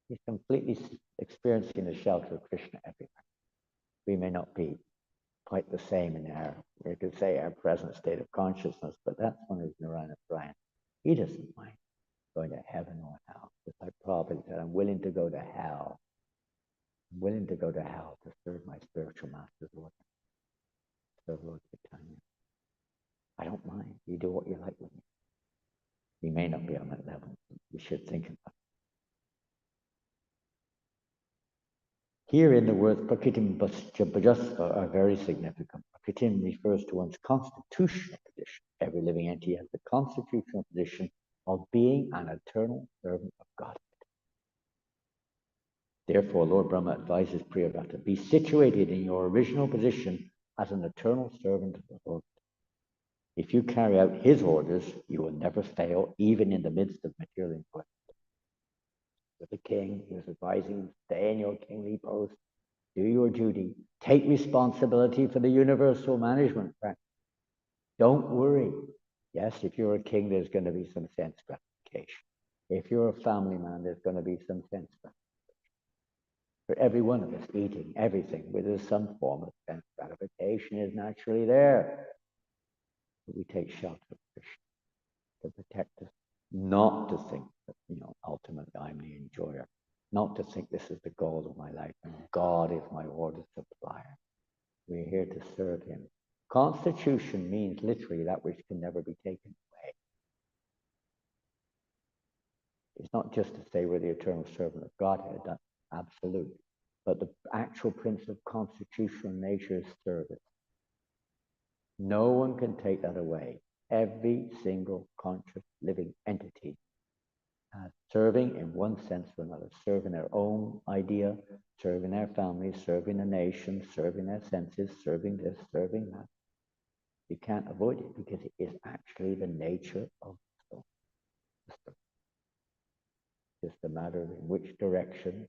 He's completely experiencing the shelter of Krishna everywhere. We may not be quite the same in we could say our present state of consciousness, but that's when there's Narayana Prayana. He doesn't mind going to heaven or hell. Just like Prabhupada said, I'm willing to go to hell. I'm willing to go to hell to serve my spiritual master, Lord. Serve Lord Chaitanya. I don't mind. You do what you like with me. We may not be on that level. We should think about it. Herein the words Prakritim Bhajasva are very significant. Prakritim refers to one's constitutional position. Every living entity has the constitutional position of being an eternal servant of God. Therefore, Lord Brahma advises Priyavrata, be situated in your original position as an eternal servant of the Lord. If you carry out his orders, you will never fail, even in the midst of material enjoyment. With the king, he was advising, stay in your kingly post, do your duty, take responsibility for the universal management practice. Don't worry. Yes, if you're a king, there's going to be some sense gratification. If you're a family man, there's going to be some sense gratification. For every one of us, eating everything, where there's some form of sense gratification is naturally there. But we take shelter of Krishna to protect us, not to think that, ultimately I'm the enjoyer, not to think this is the goal of my life and God is my order supplier. We're here to serve him. Constitution means literally that which can never be taken away. It's not just to say we're the eternal servant of Godhead, that's absolute. But the actual principle of constitutional nature is service. No one can take that away. Every single conscious living entity has serving in one sense or another, serving their own idea, serving their family, serving the nation, serving their senses, serving this, serving that. You can't avoid it because it is actually the nature of the soul. Just a matter of in which direction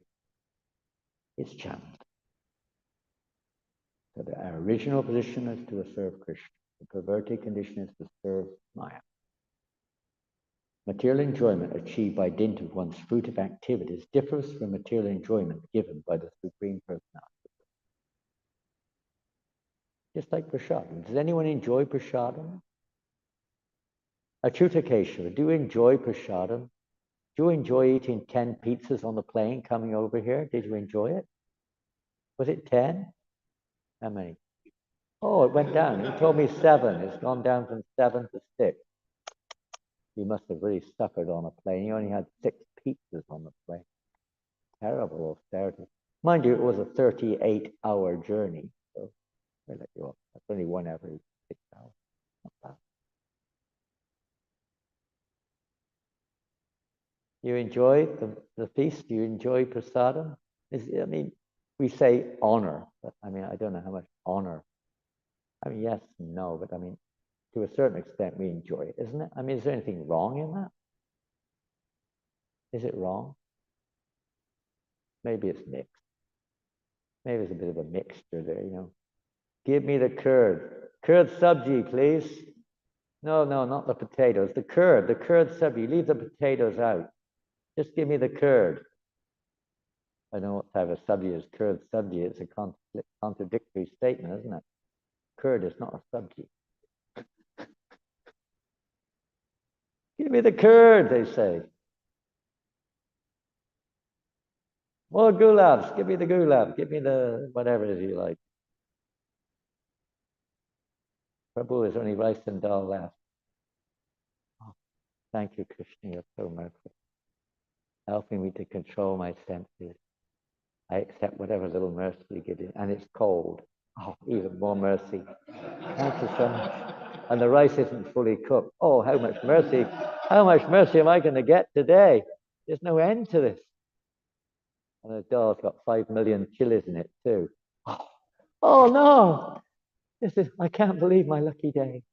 it's channeled. So our original position is to serve Krishna. The perverted condition is to serve Maya. Material enjoyment achieved by dint of one's fruitive activities differs from material enjoyment given by the Supreme Personality. Just like prasadam. Does anyone enjoy prasadam? Achyuta Keshava, do you enjoy prasadam? Do you enjoy eating 10 pizzas on the plane coming over here? Did you enjoy it? Was it 10? How many? Oh, it went down. He told me 7. It's gone down from 7 to 6. He must have really suffered on a plane. He only had 6 pizzas on the plane. Terrible austerity. Mind you, it was a 38-hour journey. So I let you off. That's only 1 every 6 hours. Not bad. You enjoy the feast? You enjoy prasadam? We say honor, but I don't know how much honor. Yes, no, but to a certain extent we enjoy it, isn't it? Is there anything wrong in that? Is it wrong? Maybe it's mixed. Maybe it's a bit of a mixture there, Give me the curd. Curd sabji, please. No, not the potatoes. The curd sabji. Leave the potatoes out. Just give me the curd. I know what type of sabji is curd sabji. It's a contradictory statement, isn't it? Curd is not a sabji. Give me the curd, they say. More gulabs. Give me the gulab. Give me the whatever it is you like. Prabhu, there's only rice and dal left. Oh, thank you, Krishna. You're so merciful. Helping me to control my senses. I accept whatever little mercy you give me. And it's cold. Oh, even more mercy. Thank you so much. And the rice isn't fully cooked. Oh, how much mercy. How much mercy am I going to get today? There's no end to this. And the dal's got 5 million chilies in it too. Oh no! I can't believe my lucky day.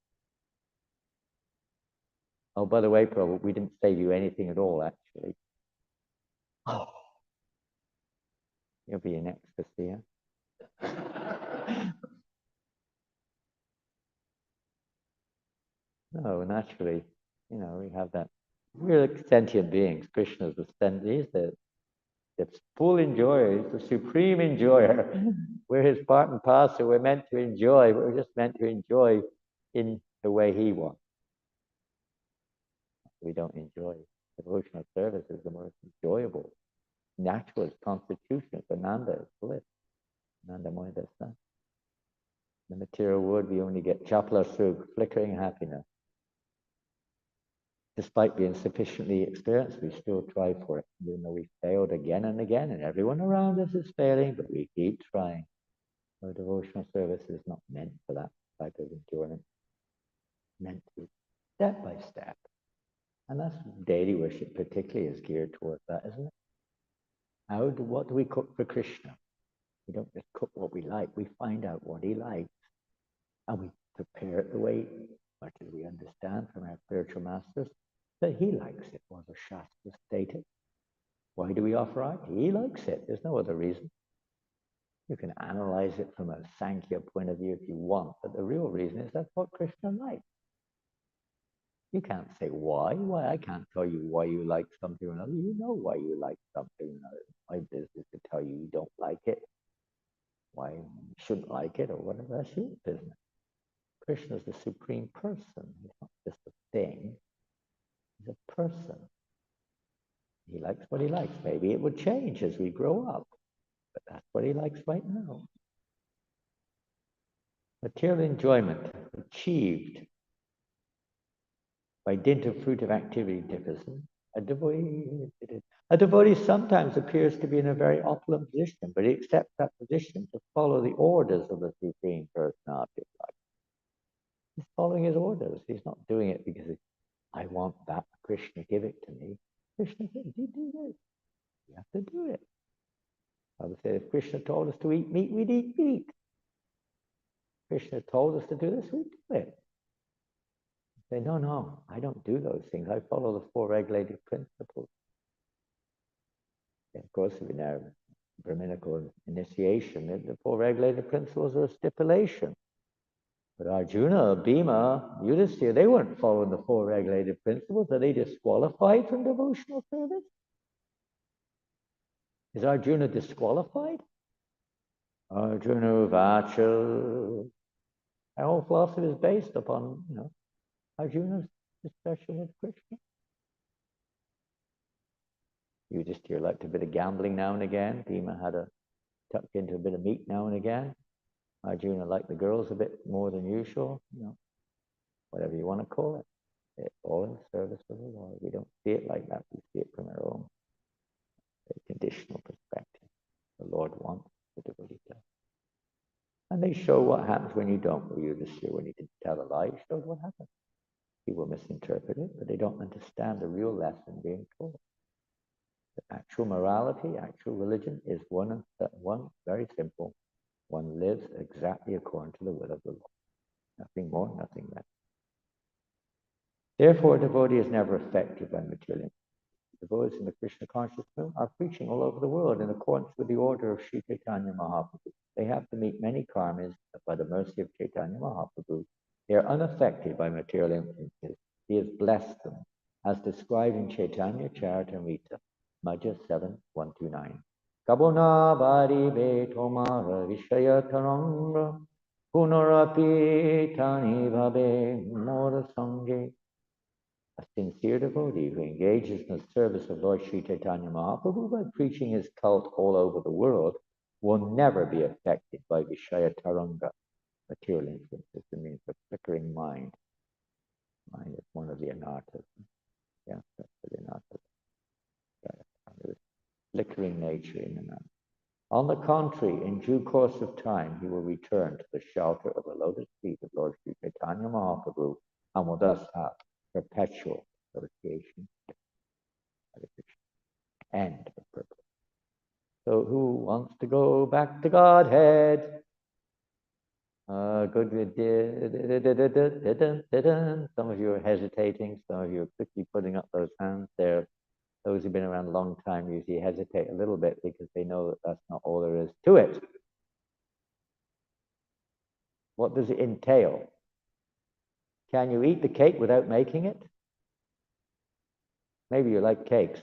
Oh, by the way, Prabhu, we didn't save you anything at all, actually. Oh, you'll be in ecstasy, huh? No, naturally, we have that. We're sentient beings. Krishna's the he's the full enjoyer. He's the supreme enjoyer. We're his part and parcel. We're meant to enjoy. We're just meant to enjoy in the way he wants. We don't enjoy. Devotional service is the most enjoyable. Natural is constitution. It's Ananda, it's bliss. Ananda Moya Dasa. The material world, we only get chapla sukh, flickering happiness. Despite being sufficiently experienced, we still try for it, even though we failed again and again, and everyone around us is failing, but we keep trying. So devotional service is not meant for that type of enjoyment. Meant to step by step. And that's daily worship particularly is geared towards that, isn't it? What do we cook for Krishna? We don't just cook what we like. We find out what he likes and we prepare it the way, much as we understand from our spiritual masters, that he likes it, or the Shastra stated. Why do we offer art? He likes it. There's no other reason. You can analyze it from a Sankhya point of view if you want, but the real reason is that's what Krishna likes. You can't say why. Why? I can't tell you why you like something or another. You know why you like something or another. My business to tell you don't like it, why you shouldn't like it, or whatever. That's your business. Krishna is the supreme person. He's not just a thing. He's a person. He likes what he likes. Maybe it would change as we grow up, but that's what he likes right now. Material enjoyment achieved by dint of fruit of activity differs. A devotee sometimes appears to be in a very opulent position, but he accepts that position to follow the orders of the Supreme Personality of life. He's following his orders. He's not doing it because I want that. Krishna, give it to me. Krishna said, you do this. You have to do it. I would say if Krishna told us to eat meat, we'd eat meat. Krishna told us to do this, we'd do it. Say, no, I don't do those things. I follow the four regulated principles. And of course, in our Brahminical initiation, the four regulated principles are a stipulation. But Arjuna, Bhima, Yudhisthira, they weren't following the four regulated principles. Are they disqualified from devotional service? Is Arjuna disqualified? Arjuna Vacha. Our whole philosophy is based upon, Arjuna's discussion with Krishna. Yudhisthira liked a bit of gambling now and again. Bhima had tucked into a bit of meat now and again. Arjuna liked the girls a bit more than usual. Whatever you want to call it. It's all in service of the Lord. We don't see it like that. We see it from our own conditional perspective. The Lord wants the devotee does. And they show what happens when you don't. When you didn't tell a lie, it shows what happens. People misinterpret it, but they don't understand the real lesson being told. The actual morality, actual religion is one very simple. One lives exactly according to the will of the Lord. Nothing more, nothing less. Therefore, a devotee is never affected by material. Devotees in the Krishna conscious movement are preaching all over the world in accordance with the order of Sri Chaitanya Mahaprabhu. They have to meet many karmas, but by the mercy of Chaitanya Mahaprabhu, they are unaffected by material influences. He has blessed them, as described in Chaitanya Charitamrita, Madhya 7:1-9. Kabona bari be tomara vishaya taranga punarapi tani bhabe mora sange. A sincere devotee who engages in the service of Lord Sri Chaitanya Mahaprabhu by preaching his cult all over the world will never be affected by Vishaya Taranga, material influences. It means the flickering mind. Mind is one of the anarthas. Yeah, that's the anarthas. The flickering nature in anartha. On the contrary, in due course of time, he will return to the shelter of the lotus feet of Lord Sri Chaitanya Mahaprabhu and will thus have perpetual association. End of purpose. So who wants to go back to Godhead? Good. Some of you are hesitating. Some of you are quickly putting up those hands there. Those who've been around a long time usually hesitate a little bit because they know that that's not all there is to it. What does it entail? Can you eat the cake without making it? Maybe you like cakes.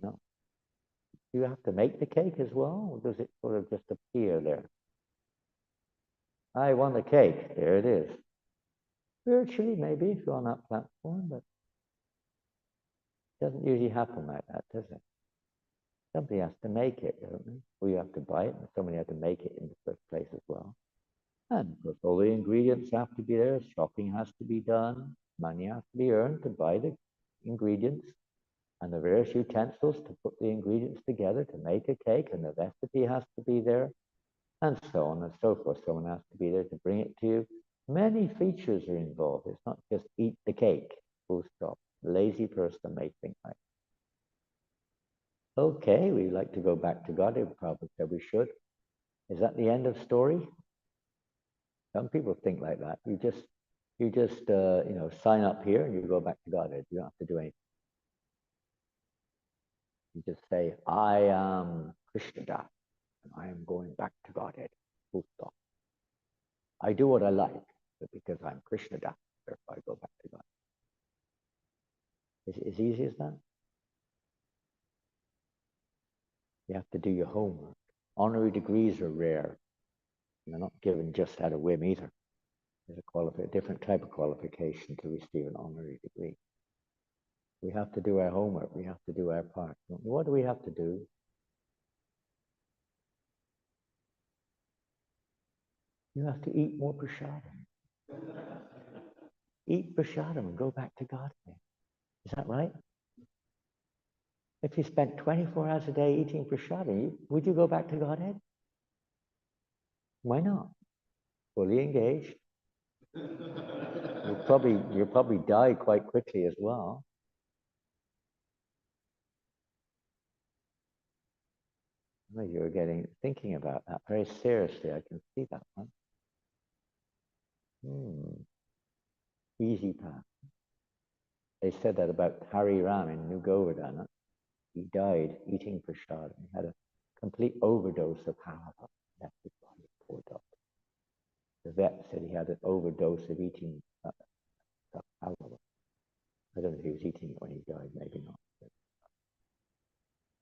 No. Do you have to make the cake as well, or does it sort of just appear there? I want the cake. There it is. Spiritually, maybe, if you're on that platform, but it doesn't usually happen like that, does it? Somebody has to make it, don't they? Or you have to buy it, and somebody has to make it in the first place as well. And of course, all the ingredients have to be there. Shopping has to be done. Money has to be earned to buy the ingredients and the various utensils to put the ingredients together to make a cake, and the recipe has to be there, and so on and so forth. Someone has to be there to bring it to you. Many features are involved. It's not just eat the cake, full stop. A lazy person may think like that. Okay, we like to go back to God. It probably said we should. Is that the end of story? Some people think like that. You just sign up here and you go back to Godhead. You don't have to do anything. You just say, I am Krishna Das, and I am going back to Godhead. Full stop. I do what I like, but because I'm Krishna Das, therefore I go back to God. Is it as easy as that? You have to do your homework. Honorary degrees are rare. They're not given just out of whim either. There's a different type of qualification to receive an honorary degree. We have to do our homework. We have to do our part. What do we have to do? You have to eat more prasadam. Eat prasadam and go back to God. Is that right? If you spent 24 hours a day eating prasadam, would you go back to Godhead? Why not? Fully engaged. You'll probably die quite quickly as well. Well, you're thinking about that very seriously. I can see that one. Easy path. They said that about Hari Ram in New Govardhana. He died eating prasadam. He had a complete overdose of halava. That's his body, poor dog. The vet said he had an overdose of eating halava. I don't know if he was eating it when he died, maybe not. But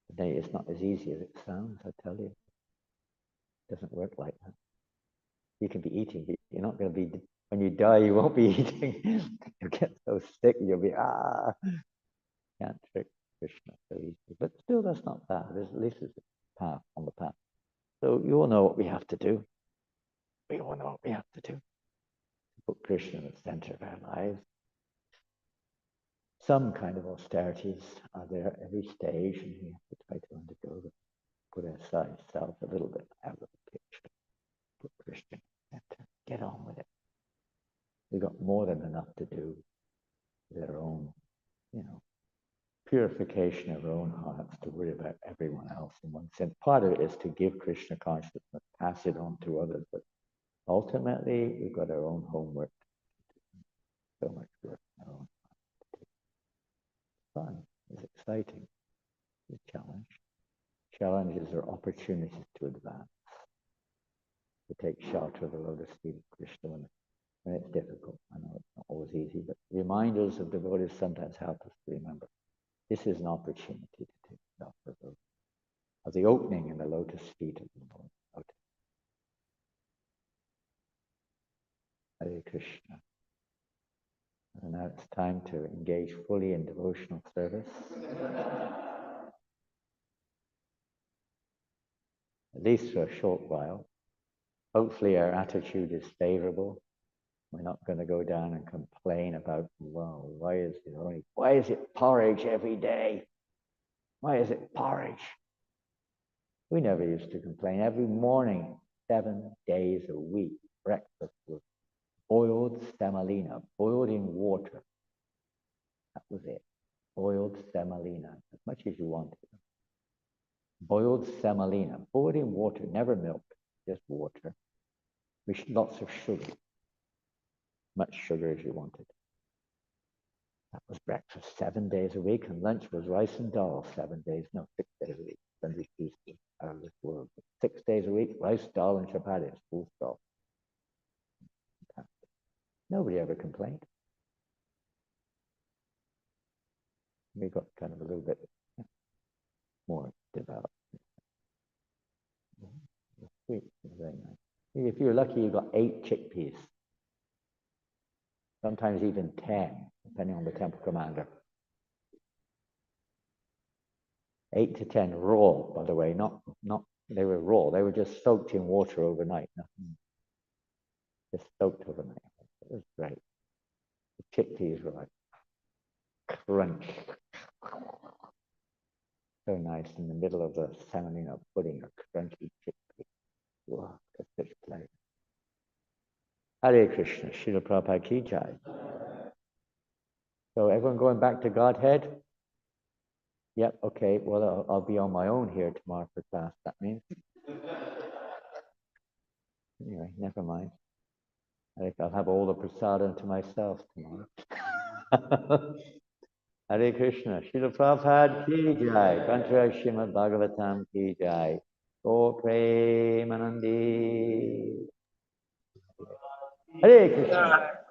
today it's not as easy as it sounds, I tell you. It doesn't work like that. You can be eating, but you're not going to be, when you die, you won't be eating. You'll get so sick, you'll be, can't trick Krishna so easily. But still, that's not bad. At least it's a path on the path. So you all know what we have to do. We all know what we have to do. Put Krishna in the center of our lives. Some kind of austerities are there at every stage, and we have to try to undergo them. Put aside self a little bit out of the picture. Put Krishna in the center. Get on with it. We've got more than enough to do with our own, purification of our own hearts to worry about everyone else in one sense. Part of it is to give Krishna consciousness, pass it on to others, but ultimately we've got our own homework. So much work in our own hearts. It's fun. It's exciting. It's a challenge. Challenges are opportunities to advance, to take shelter of the lotus feet of Krishna when it's difficult. I know it's not always easy, but reminders of devotees sometimes help us to remember. This is an opportunity to take shelter of the opening in the lotus feet of the Lord. Hare Krishna. And now it's time to engage fully in devotional service. At least for a short while. Hopefully our attitude is favorable. We're not going to go down and complain about, well, why is it porridge every day? Why is it porridge? We never used to complain. Every morning, 7 days a week, breakfast was boiled semolina, boiled in water. That was it. Boiled semolina, as much as you wanted. Boiled semolina, boiled in water, never milk, just water. With lots of sugar. Much sugar as you wanted. That was breakfast 7 days a week, and lunch was rice and dal 7 days, no, 6 days a week. Sunday, Tuesday, out of this world. 6 days a week, rice, dal, and chapatis, full stop. Nobody ever complained. We got kind of a little bit more developed. Sweet, very nice. If you're lucky, you got 8 chickpeas. Sometimes even 10, depending on the temple commander. 8 to 10 raw, by the way, not they were raw. They were just soaked in water overnight. Nothing, just soaked overnight. It was great. The chickpeas were like crunch. So nice in the middle of the semolina pudding, a crunchy chickpea. Wow, that's such pleasure. Hare Krishna, Srila Prabhupada ki jai. So everyone going back to Godhead? Yep, okay. Well, I'll be on my own here tomorrow for class, that means. Anyway, never mind. I think I'll have all the prasadam to myself tomorrow. Hare Krishna. Srila Prabhupada ki jai. Granthra Srimad Bhagavatam ki jai. Gaur Premanandi. Hare Krishna.